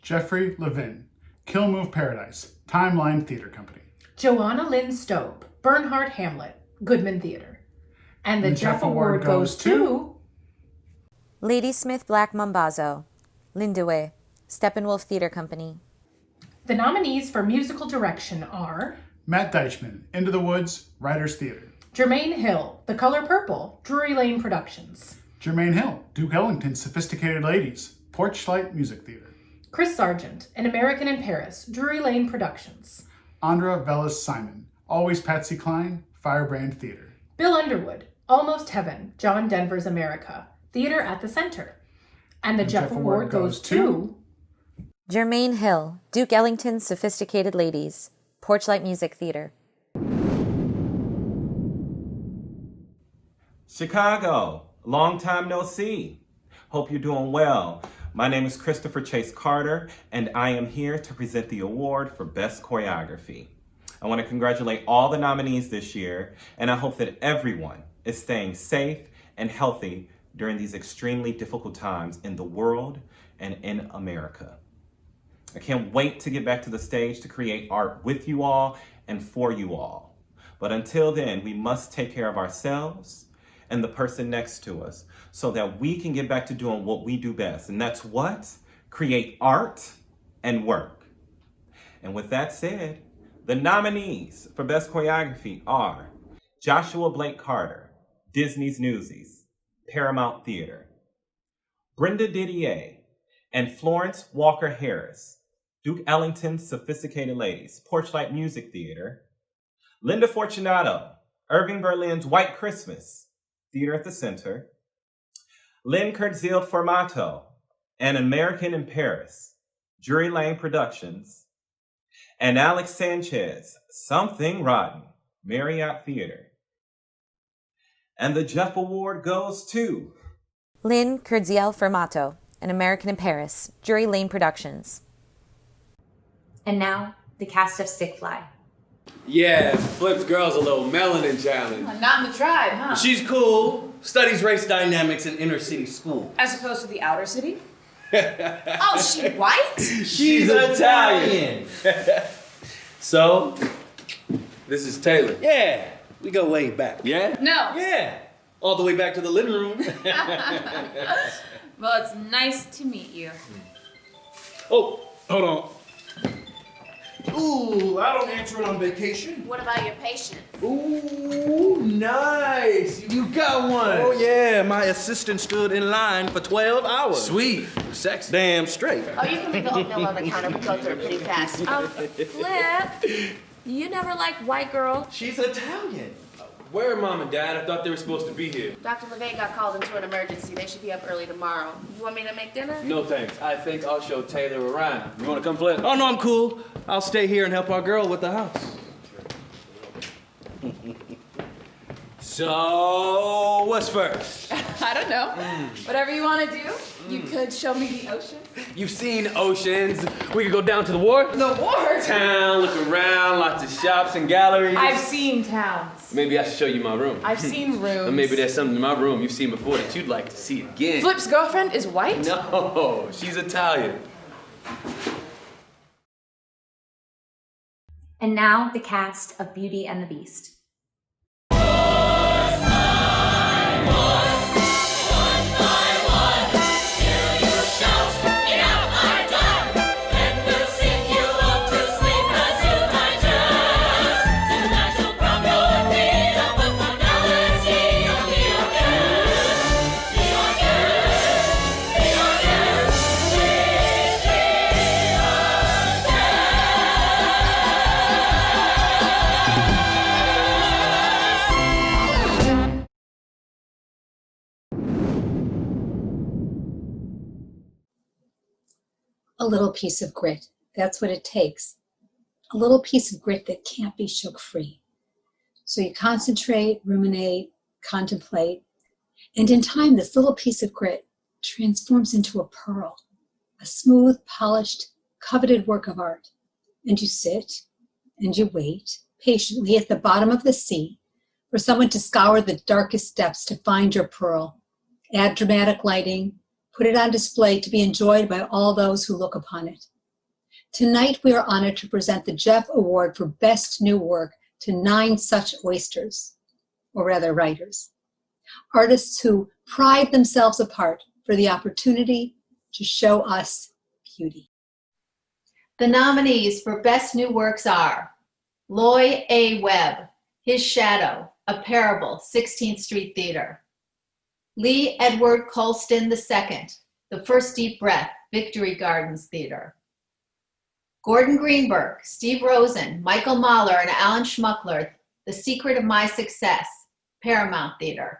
Jeffrey Levin, Kill Move Paradise, Timeline Theater Company. Joanna Lynn Stobe, Bernhardt Hamlet, Goodman Theater. And the Jeff Award goes to... Ladysmith Black Mambazo, Lindeway, Steppenwolf Theater Company. The nominees for musical direction are... Matt Deichman, Into the Woods, Writers Theater. Jermaine Hill, The Color Purple, Drury Lane Productions. Jermaine Hill, Duke Ellington's Sophisticated Ladies, Porchlight Music Theater. Chris Sargent, An American in Paris, Drury Lane Productions. Andra Velas Simon, Always Patsy Cline, Firebrand Theater. Bill Underwood, Almost Heaven, John Denver's America, Theater at the Center. And the Jeff Award goes to... Jermaine Hill, Duke Ellington's Sophisticated Ladies, Porchlight Music Theater. Chicago, long time no see. Hope you're doing well. My name is Christopher Chase Carter, and I am here to present the award for Best Choreography. I want to congratulate all the nominees this year, and I hope that everyone is staying safe and healthy during these extremely difficult times in the world and in America. I can't wait to get back to the stage to create art with you all and for you all. But until then, we must take care of ourselves and the person next to us so that we can get back to doing what we do best. And that's what? Create art and work. And with that said, the nominees for Best Choreography are Joshua Blake Carter, Disney's Newsies, Paramount Theater; Brenda Didier and Florence Walker Harris, Duke Ellington's Sophisticated Ladies, Porchlight Music Theater; Linda Fortunato, Irving Berlin's White Christmas, Theater at the Center; Lynn Kurtziel-Formato, An American in Paris, Drury Lane Productions; and Alex Sanchez, Something Rotten, Marriott Theater. And the Jeff Award goes to Lynn Kurtziel-Formato, An American in Paris, Drury Lane Productions. And now, the cast of Stickfly. Yeah, Flip's girl's a little melanin challenge. Not in the tribe, huh? She's cool, studies race dynamics in inner city school. As opposed to the outer city? Oh, she white? She's Italian. So, this is Taylor. Yeah, we go way back. Yeah? No. Yeah, all the way back to the living room. Well, it's nice to meet you. Oh, hold on. Ooh, I don't answer it on vacation. What about your patient? Ooh, nice. You got one. Oh, yeah. My assistant stood in line for 12 hours. Sweet. Sexy. Damn straight. Oh, you can leave the oatmeal on the counter. We go through it pretty fast. Flip, you never liked white girl. She's Italian. Where are Mom and Dad? I thought they were supposed to be here. Dr. LeVay got called into an emergency. They should be up early tomorrow. You want me to make dinner? No thanks. I think I'll show Taylor around. You want to come, Flip? Oh, no, I'm cool. I'll stay here and help our girl with the house. So, what's first? I don't know. Whatever you want to do. You could show me the ocean. You've seen oceans. We could go down to the wharf. The wharf? Town, look around, lots of shops and galleries. I've seen towns. Maybe I should show you my room. I've seen rooms. Or maybe there's something in my room you've seen before that you'd like to see again. Flip's girlfriend is white? No, she's Italian. And now, the cast of Beauty and the Beast. A little piece of grit. That's what it takes. A little piece of grit that can't be shook free. So you concentrate, ruminate, contemplate, and in time, this little piece of grit transforms into a pearl, a smooth, polished, coveted work of art. And you sit and you wait patiently at the bottom of the sea for someone to scour the darkest depths to find your pearl, add dramatic lighting, put it on display to be enjoyed by all those who look upon it. Tonight, we are honored to present the Jeff Award for Best New Work to 9 such oysters, or rather writers, artists who pride themselves apart for the opportunity to show us beauty. The nominees for Best New Works are Loy A. Webb, His Shadow, A Parable, 16th Street Theater; Lee Edward Colston II, The First Deep Breath, Victory Gardens Theater; Gordon Greenberg, Steve Rosen, Michael Mahler, and Alan Schmuckler, The Secret of My Success, Paramount Theater;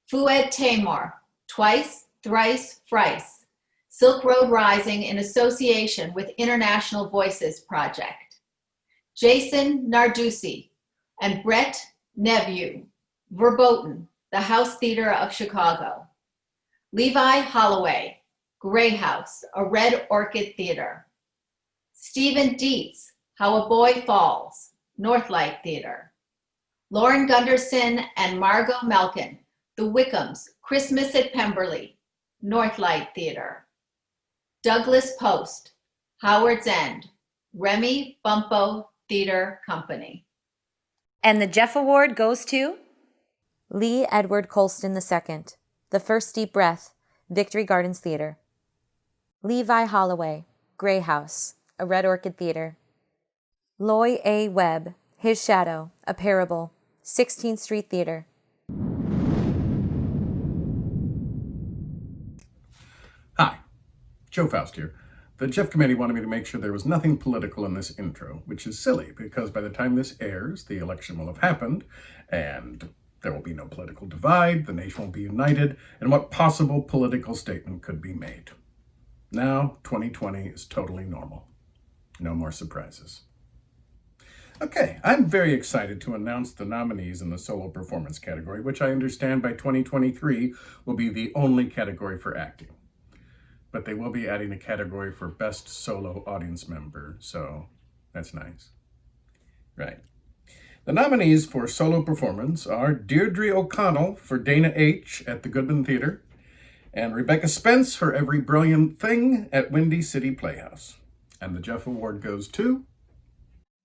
Fouad Taimur, Twice, Thrice, Thrice, Silk Road Rising in association with International Voices Project; Jason Narducci and Brett Neveu, Verboten, the House Theater of Chicago; Levi Holloway, Grey House, a Red Orchid Theater; Stephen Dietz, How a Boy Falls, Northlight Theater; Lauren Gunderson and Margot Melkin, The Wickhams, Christmas at Pemberley, Northlight Theater. Douglas Post, Howard's End, Remy Bumpo Theater Company. And the Jeff Award goes to Lee Edward Colston II, The First Deep Breath, Victory Gardens Theater. Levi Holloway, Grey House, A Red Orchid Theater. Loy A. Webb, His Shadow, A Parable, 16th Street Theater. Hi, Joe Faust here. The Jeff Committee wanted me to make sure there was nothing political in this intro, which is silly because by the time this airs, the election will have happened, and there will be no political divide, the nation will be united, and what possible political statement could be made? Now, 2020 is totally normal. No more surprises. Okay, I'm very excited to announce the nominees in the solo performance category, which I understand by 2023 will be the only category for acting. But they will be adding a category for best solo audience member, so that's nice. Right. The nominees for solo performance are Deirdre O'Connell for Dana H. at the Goodman Theater, and Rebecca Spence for Every Brilliant Thing at Windy City Playhouse. And the Jeff Award goes to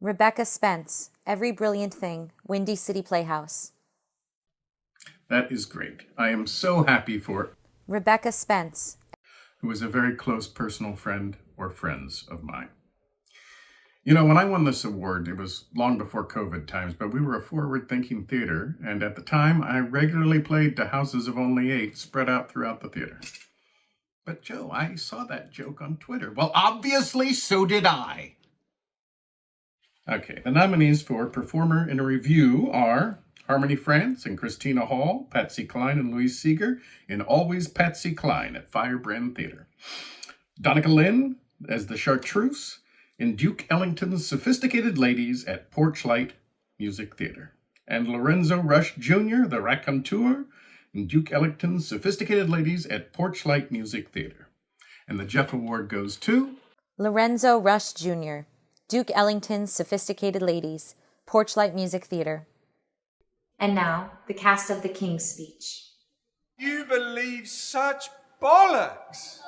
Rebecca Spence, Every Brilliant Thing, Windy City Playhouse. That is great. I am so happy for Rebecca Spence, who is a very close personal friend or friends of mine. You know, when I won this award, it was long before COVID times, but we were a forward-thinking theater, and at the time, I regularly played to houses of only 8 spread out throughout the theater. But Joe, I saw that joke on Twitter. Well, obviously, so did I. Okay, the nominees for Performer in a Review are Harmony France and Christina Hall, Patsy Cline and Louise Seeger in Always Patsy Cline at Firebrand Theater. Donica Lynn as the Chartreuse in Duke Ellington's Sophisticated Ladies at Porchlight Music Theater. And Lorenzo Rush Jr., the Raconteur, in Duke Ellington's Sophisticated Ladies at Porchlight Music Theater. And the Jeff Award goes to Lorenzo Rush Jr., Duke Ellington's Sophisticated Ladies, Porchlight Music Theater. And now, the cast of The King's Speech. You believe such bollocks!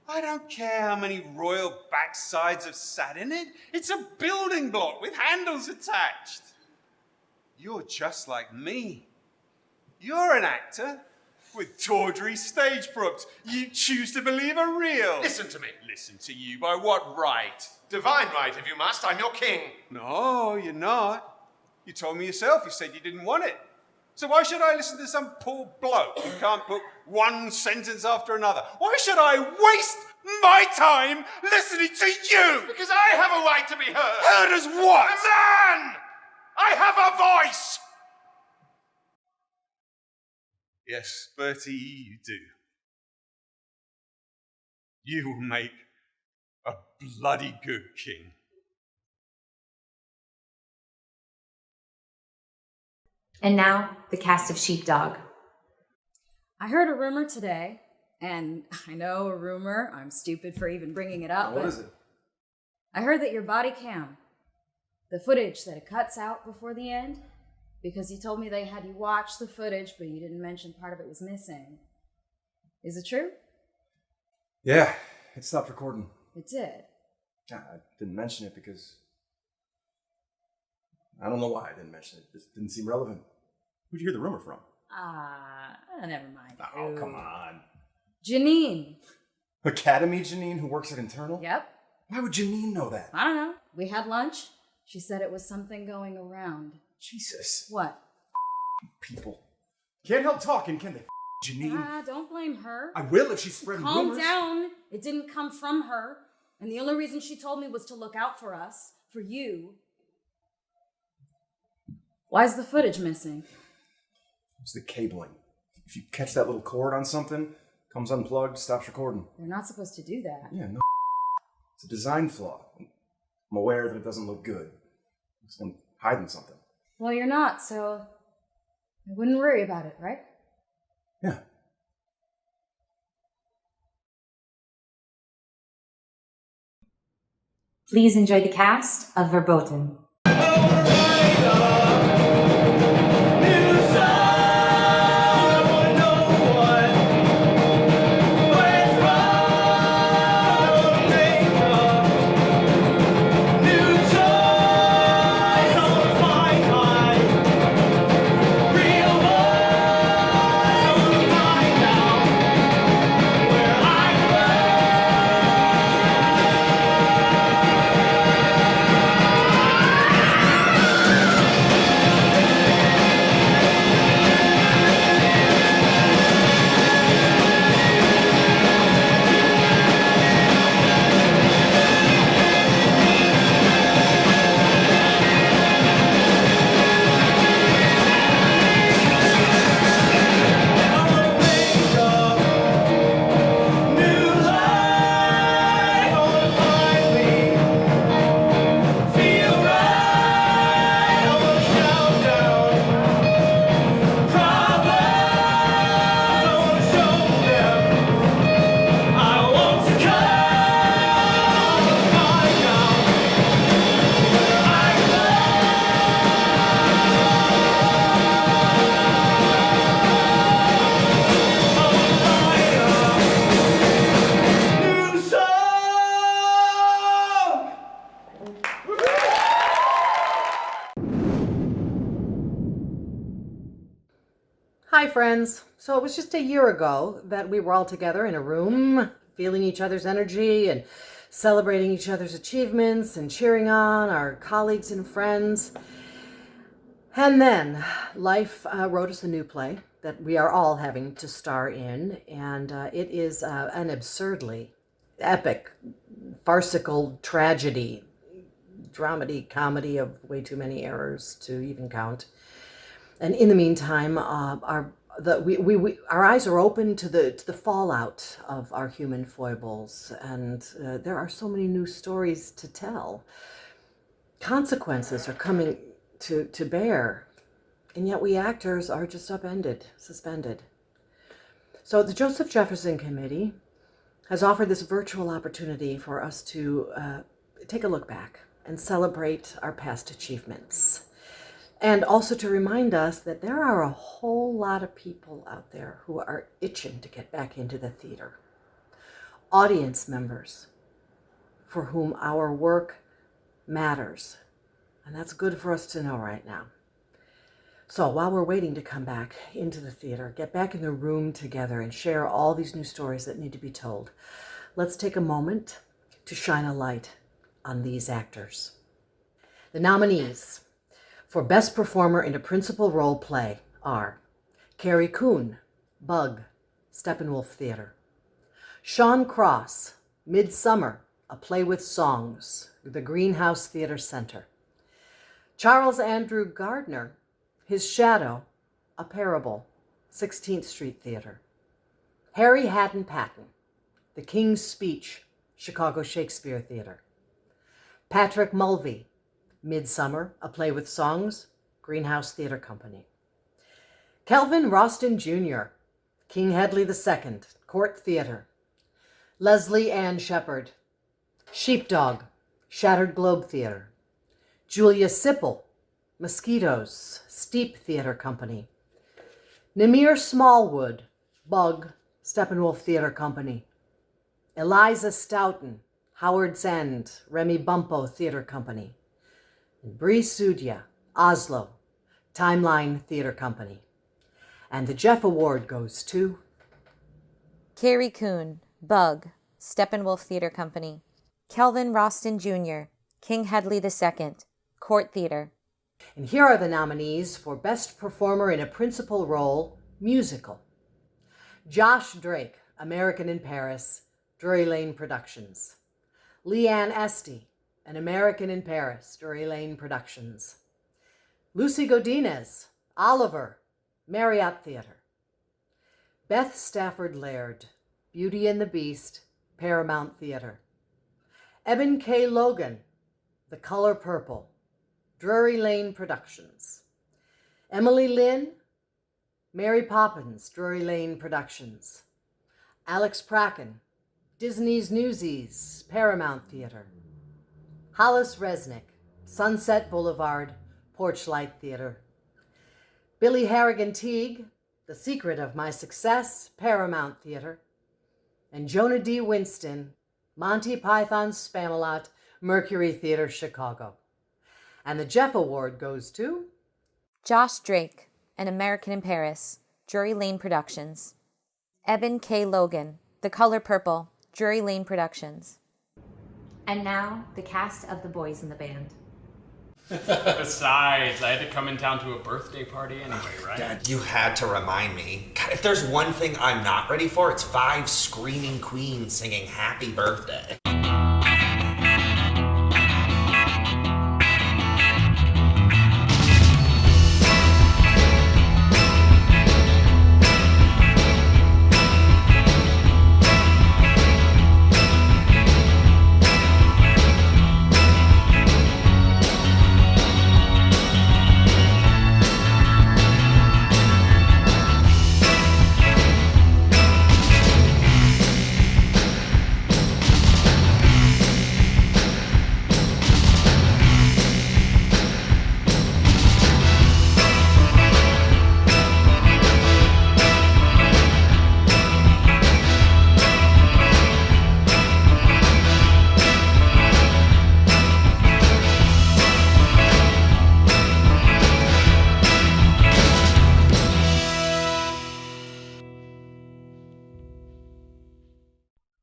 I don't care how many royal backsides have sat in it. It's a building block with handles attached. You're just like me. You're an actor with tawdry stage props you choose to believe are real. Listen to me. Listen to you by what right? Divine right, if you must. I'm your king. No, you're not. You told me yourself. You said you didn't want it. So why should I listen to some poor bloke who can't put one sentence after another? Why should I waste my time listening to you? Because I have a right to be heard. Heard as what? A man! I have a voice! Yes, Bertie, you do. You will make a bloody good king. And now, the cast of Sheepdog. I heard a rumor today, and I know a rumor. I'm stupid for even bringing it up. What is it? I heard that your body cam, the footage that it cuts out before the end, because you told me they had you watch the footage, but you didn't mention part of it was missing. Is it true? Yeah, it stopped recording. It did. I didn't mention it because I don't know why I didn't mention it. It just didn't seem relevant. Who'd you hear the rumor from? Never mind. Oh, come on. Janine. Academy Janine, who works at Internal? Yep. Why would Janine know that? I don't know. We had lunch. She said it was something going around. Jesus. What? People. Can't help talking, can they? Janine. Don't blame her. I will if she's spreading rumors. Calm down. It didn't come from her. And the only reason she told me was to look out for us, for you. Why's the footage missing? It's the cabling. If you catch that little cord on something, comes unplugged, stops recording. You're not supposed to do that. Yeah, no. It's a design flaw. I'm aware that it doesn't look good. I'm hiding something. Well, you're not, so I wouldn't worry about it, right? Yeah. Please enjoy the cast of Verboten. All right, Hi, friends. So it was just a year ago that we were all together in a room, feeling each other's energy and celebrating each other's achievements and cheering on our colleagues and friends. And then life wrote us a new play that we are all having to star in, and it is an absurdly epic, farcical tragedy, dramedy, comedy of way too many errors to even count. And in the meantime, our eyes are open to the fallout of our human foibles, and there are so many new stories to tell. Consequences are coming to bear, and yet we actors are just upended, suspended. So the Joseph Jefferson Committee has offered this virtual opportunity for us to take a look back and celebrate our past achievements. And also to remind us that there are a whole lot of people out there who are itching to get back into the theater. Audience members for whom our work matters. And that's good for us to know right now. So while we're waiting to come back into the theater, get back in the room together and share all these new stories that need to be told, let's take a moment to shine a light on these actors. The nominees for Best Performer in a Principal Role Play are Carrie Coon, Bug, Steppenwolf Theater; Sean Cross, Midsummer, A Play with Songs, the Greenhouse Theater Center; Charles Andrew Gardner, His Shadow, A Parable, 16th Street Theater; Harry Haddon Patton, The King's Speech, Chicago Shakespeare Theater; Patrick Mulvey, Midsummer, A Play with Songs, Greenhouse Theater Company; Kelvin Roston Jr., King Hedley II, Court Theater; Leslie Ann Shepard, Sheepdog, Shattered Globe Theater; Julia Sipple, Mosquitoes, Steep Theater Company; Namir Smallwood, Bug, Steppenwolf Theater Company; Eliza Stoughton, Howard's End, Remy Bumpo Theater Company; and Bree Sudya, Oslo, Timeline Theater Company. And the Jeff Award goes to Carrie Coon, Bug, Steppenwolf Theater Company; Kelvin Roston Jr., King Hedley II, Court Theater. And here are the nominees for Best Performer in a Principal Role, Musical. Josh Drake, American in Paris, Drury Lane Productions; Leanne Estey, An American in Paris, Drury Lane Productions; Lucy Godinez, Oliver, Marriott Theater; Beth Stafford Laird, Beauty and the Beast, Paramount Theater; Eben K. Logan, The Color Purple, Drury Lane Productions; Emily Lynn, Mary Poppins, Drury Lane Productions; Alex Pracken, Disney's Newsies, Paramount Theater; Hollis Resnick, Sunset Boulevard, Porchlight Theater; Billy Harrigan Teague, The Secret of My Success, Paramount Theater; and Jonah D. Winston, Monty Python's Spamalot, Mercury Theater, Chicago. And the Jeff Award goes to Josh Drake, An American in Paris, Drury Lane Productions; Eben K. Logan, The Color Purple, Drury Lane Productions. And now, the cast of The Boys in the Band. Besides, I had to come in town to a birthday party anyway, right? Dad, you had to remind me. God, if there's one thing I'm not ready for, it's 5 screaming queens singing Happy Birthday.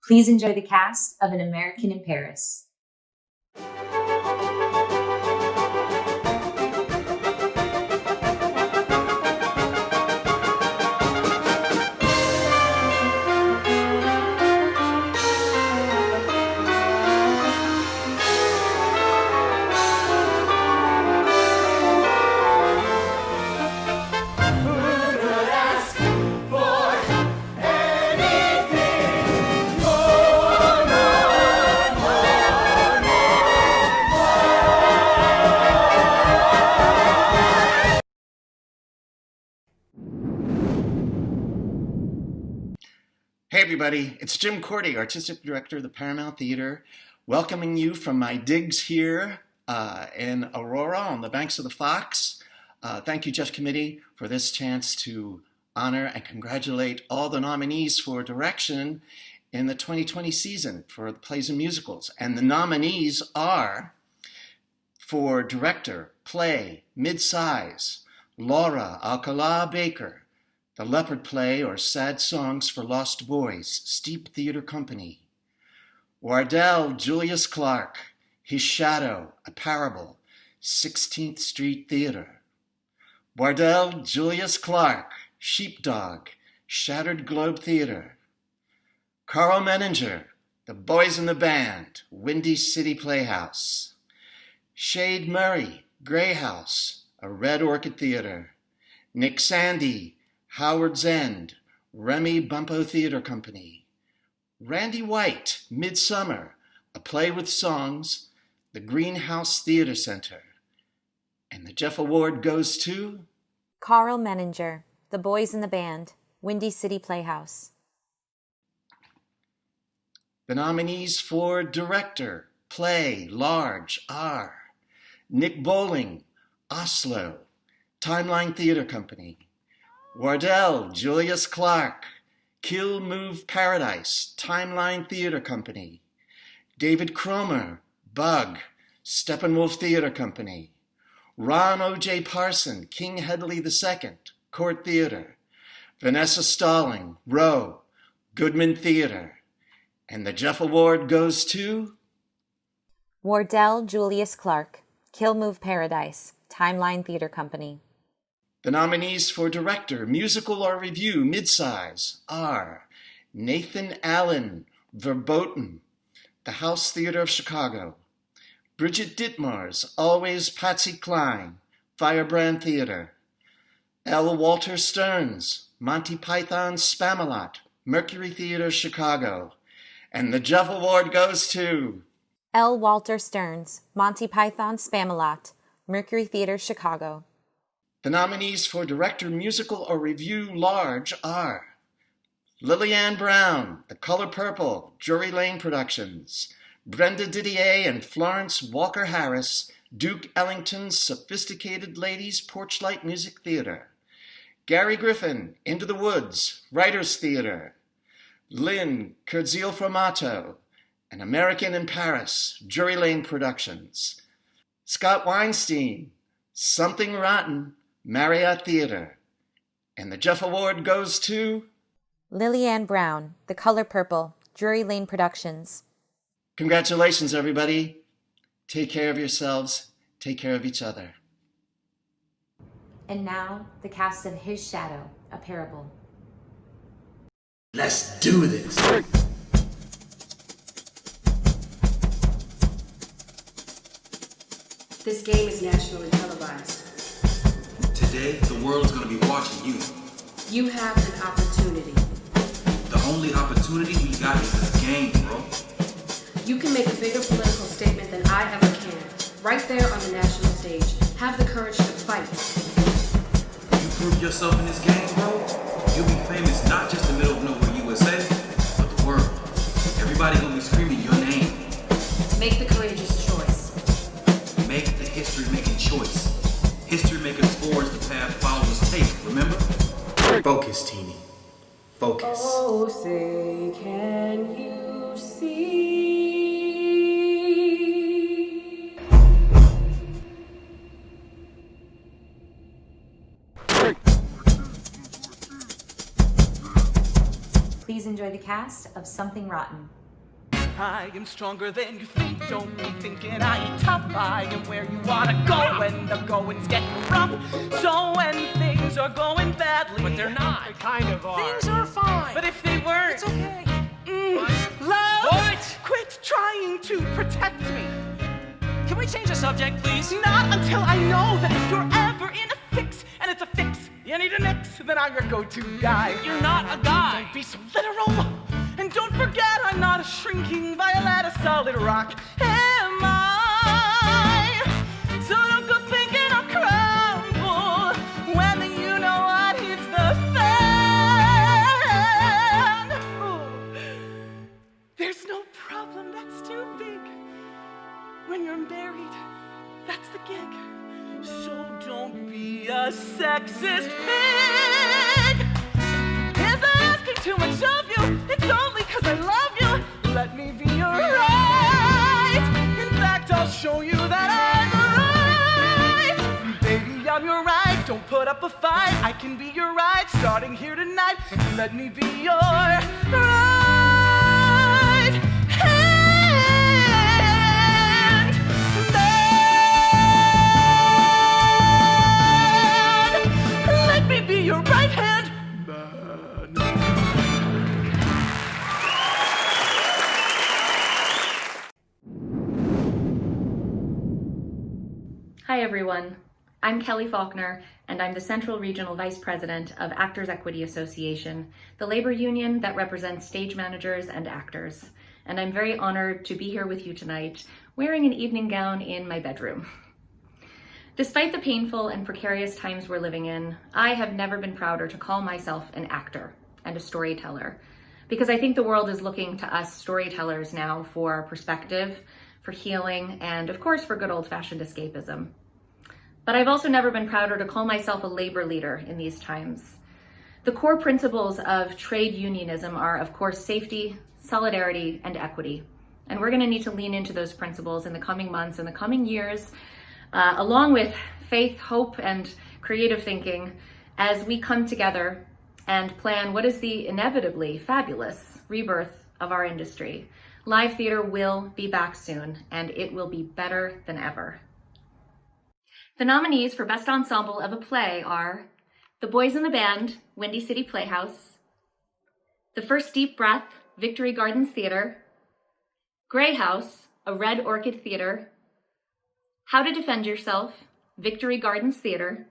Please enjoy the cast of An American in Paris. Hey everybody, it's Jim Cordy, Artistic Director of the Paramount Theater, welcoming you from my digs here in Aurora on the banks of the Fox. Thank you, Jeff Committee, for this chance to honor and congratulate all the nominees for direction in the 2020 season for the plays and musicals. And the nominees are for director, play, mid-size, Laura Alcala Baker, The Leopard Play or Sad Songs for Lost Boys, Steep Theater Company. Wardell Julius Clark, His Shadow, A Parable, 16th Street Theater. Wardell Julius Clark, Sheepdog, Shattered Globe Theater. Carl Menninger, The Boys in the Band, Windy City Playhouse. Shade Murray, Grey House, a Red Orchid Theater. Nick Sandy, Howard's End, Remy Bumpo Theater Company. Randy White, Midsummer, A Play with Songs, the Greenhouse Theater Center. And the Jeff Award goes to Carl Menninger, The Boys in the Band, Windy City Playhouse. the nominees for Director, Play, Large, R. Nick Bowling, Oslo, Timeline Theater Company. Wardell, Julius Clark, Kill Move Paradise, Timeline Theater Company. David Cromer, Bug, Steppenwolf Theater Company. Ron O.J. Parson, King Hedley II, Court Theater. Vanessa Stalling, Rowe, Goodman Theater. And the Jeff Award goes to Wardell Julius Clark, Kill Move Paradise, Timeline Theater Company. The nominees for Director, Musical or Review, Midsize are Nathan Allen, Verboten, The House Theater of Chicago. Bridget Ditmars, Always Patsy Cline, Firebrand Theater. L. Walter Stearns, Monty Python's Spamalot, Mercury Theater, Chicago. And the Jeff Award goes to L. Walter Stearns, Monty Python Spamalot, Mercury Theater, Chicago. The nominees for Director, Musical or Review, Large are Lillian Brown, The Color Purple, Drury Lane Productions. Brenda Didier and Florence Walker Harris, Duke Ellington's Sophisticated Ladies Porchlight Music Theater. Gary Griffin, Into the Woods, Writers Theater. Lynn Kurdziel Formato, An American in Paris, Drury Lane Productions. Scott Weinstein, Something Rotten, Marriott Theater. And the Jeff Award goes to Lillian Brown, The Color Purple, Drury Lane Productions. Congratulations, everybody. Take care of yourselves. Take care of each other. And now, the cast of His Shadow, A Parable. Let's do this. This game is nationally televised. Today, the world's gonna be watching you. You have an opportunity. The only opportunity we got is this game, bro. You can make a bigger political statement than I ever can. Right there on the national stage. Have the courage to fight. You prove yourself in this game, bro, you'll be famous not just in the middle of nowhere USA, but the world. Everybody gonna be screaming your name. Make the courageous choice. Make the history-making choice. History makers forge the path followers take, remember? Focus, Teeny. Focus. Oh, say, can you see? Please enjoy the the cast of Something Rotten. I am stronger than you think, don't be thinking I eat tough. I am where you wanna go when the going's getting rough. So when things are going badly, But they're not. They kind of are. Things are fine. But if they weren't, It's okay. Love, What? quit trying to protect me. Can we change the subject, please? Not until I know that if you're ever in a fix, and it's a fix you need a nix, then I'm your go-to guy. You're not a guy. Don't be so literal. And don't forget, I'm not a shrinking violet, a solid rock. Am I? So don't go thinking I'll crumble when you know what hits the fan. Ooh. There's no problem that's too big. When you're married, that's the gig. So don't be a sexist pig. Is I asking too much of you? It's only 'cause I love you. Let me be your right. In fact, I'll show you that I'm right. Baby, I'm your right. Don't put up a fight. I can be your right. Starting here tonight. Let me be your right hand. Let me be your right hand. Hi everyone, I'm Kelly Faulkner and I'm the Central Regional Vice President of Actors Equity Association, the labor union that represents stage managers and actors. And I'm very honored to be here with you tonight, wearing an evening gown in my bedroom. Despite the painful and precarious times we're living in, I have never been prouder to call myself an actor and a storyteller, because I think the world is looking to us storytellers now for perspective, for healing, and of course for good old-fashioned escapism. But I've also never been prouder to call myself a labor leader in these times. The core principles of trade unionism are, of course, safety, solidarity, and equity. And we're gonna need to lean into those principles in the coming months and the coming years, along with faith, hope, and creative thinking as we come together and plan what is the inevitably fabulous rebirth of our industry. Live theater will be back soon, and it will be better than ever. The nominees for Best Ensemble of a Play are The Boys in the Band, Windy City Playhouse, The First Deep Breath, Victory Gardens Theater, Grey House, a Red Orchid Theater, How to Defend Yourself, Victory Gardens Theater,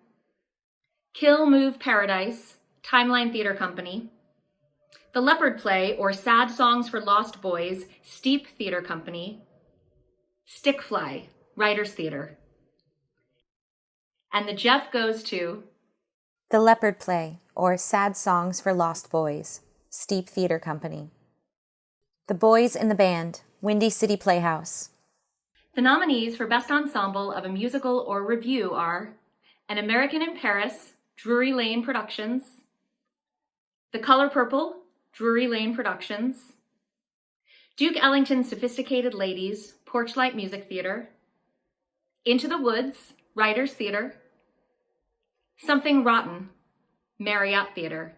Kill Move Paradise, Timeline Theater Company, The Leopard Play, or Sad Songs for Lost Boys, Steep Theater Company, Stickfly, Writers Theater. And the Jeff goes to The Leopard Play, or Sad Songs for Lost Boys, Steep Theater Company. The Boys in the Band, Windy City Playhouse. The nominees for Best Ensemble of a Musical or Revue are An American in Paris, Drury Lane Productions, The Color Purple, Drury Lane Productions, Duke Ellington's Sophisticated Ladies, Porchlight Music Theater, Into the Woods, Writers Theater, Something Rotten, Marriott Theater.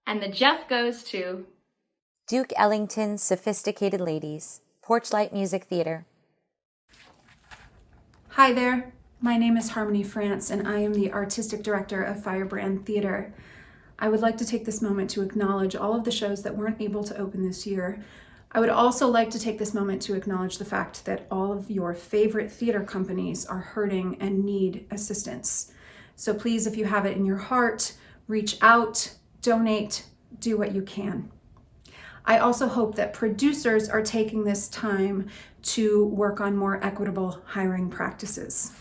And the Jeff goes to Duke Ellington's Sophisticated Ladies, Porchlight Music Theater. Hi there, my name is Harmony France and I am the Artistic Director of Firebrand Theater. I would like to take this moment to acknowledge all of the shows that weren't able to open this year. I would also like to take this moment to acknowledge the fact that all of your favorite theater companies are hurting and need assistance. So please, if you have it in your heart, reach out, donate, do what you can. I also hope that producers are taking this time to work on more equitable hiring practices.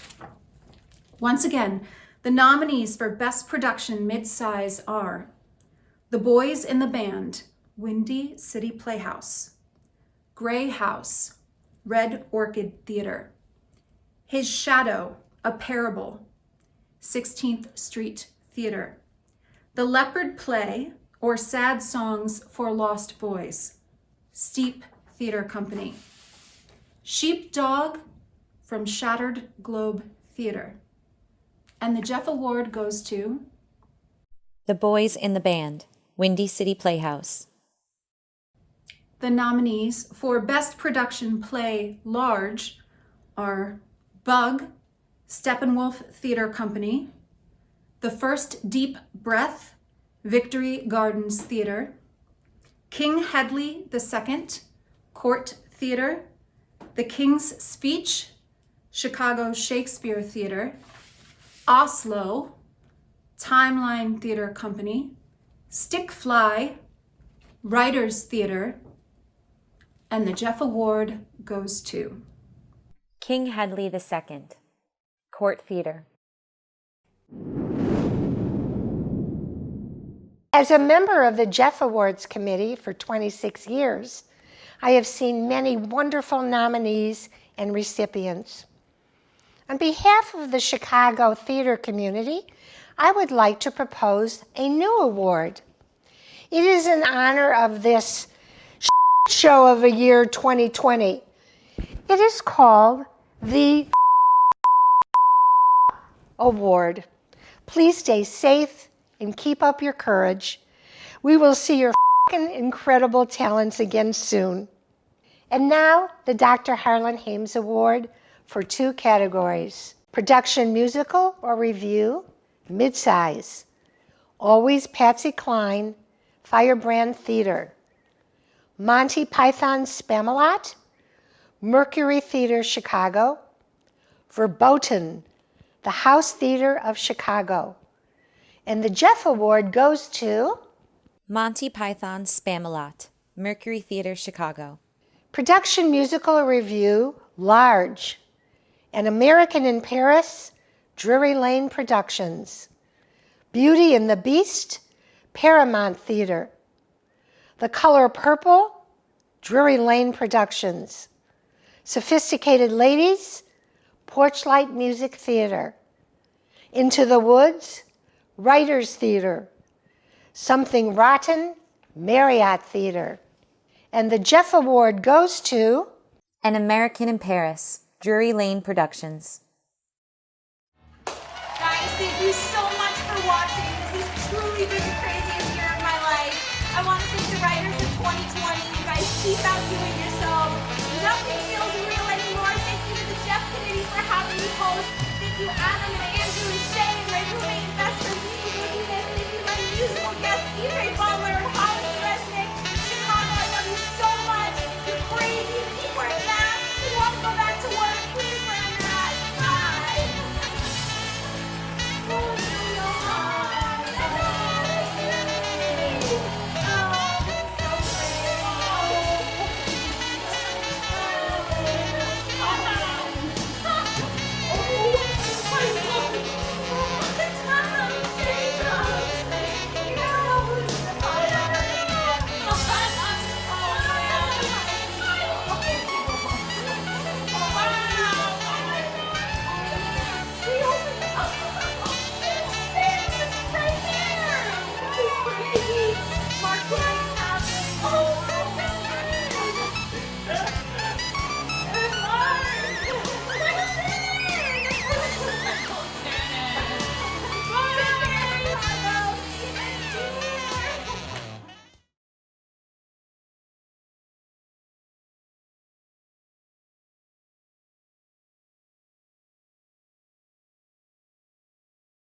Once again, the nominees for Best Production Mid-Size are The Boys in the Band, Windy City Playhouse, Grey House, Red Orchid Theater, His Shadow, A Parable, 16th Street Theater, The Leopard Play, or Sad Songs for Lost Boys, Steep Theater Company, Sheepdog from Shattered Globe Theater. And the Jeff Award goes to The Boys in the Band, Windy City Playhouse. The nominees for Best Production Play Large are Bug, Steppenwolf Theater Company, The First Deep Breath, Victory Gardens Theater, King Hedley II, Court Theater, The King's Speech, Chicago Shakespeare Theater, Oslo, Timeline Theater Company, Stick Fly, Writers Theater, and the Jeff Award goes to King Hedley II, Court Theater. As a member of the Jeff Awards Committee for 26 years, I have seen many wonderful nominees and recipients. On behalf of the Chicago theater community, I would like to propose a new award. It is in honor of this show of the year 2020. It is called the Award. Please stay safe and keep up your courage. We will see your incredible talents again soon. And now, the Dr. Harlan Haimes Award for 2 categories: Production Musical or Review, Midsize. Always Patsy Cline, Firebrand Theater. Monty Python Spamalot, Mercury Theater Chicago. Verboten, the House Theater of Chicago. And the Jeff Award goes to Monty Python Spamalot, Mercury Theater Chicago. Production Musical or Review, Large. An American in Paris, Drury Lane Productions. Beauty and the Beast, Paramount Theater. The Color Purple, Drury Lane Productions. Sophisticated Ladies, Porchlight Music Theater. Into the Woods, Writers Theater. Something Rotten, Marriott Theater. And the Jeff Award goes to An American in Paris, Drury Lane Productions. Guys, thank you so much for watching. This has truly been the craziest year of my life. I want to thank the writers of 2020. You guys keep outdoing yourselves. Nothing feels real anymore. Thank you to the Jeff Committee for having me host. Thank you, Adam and Andrew and Shay and my roommate and best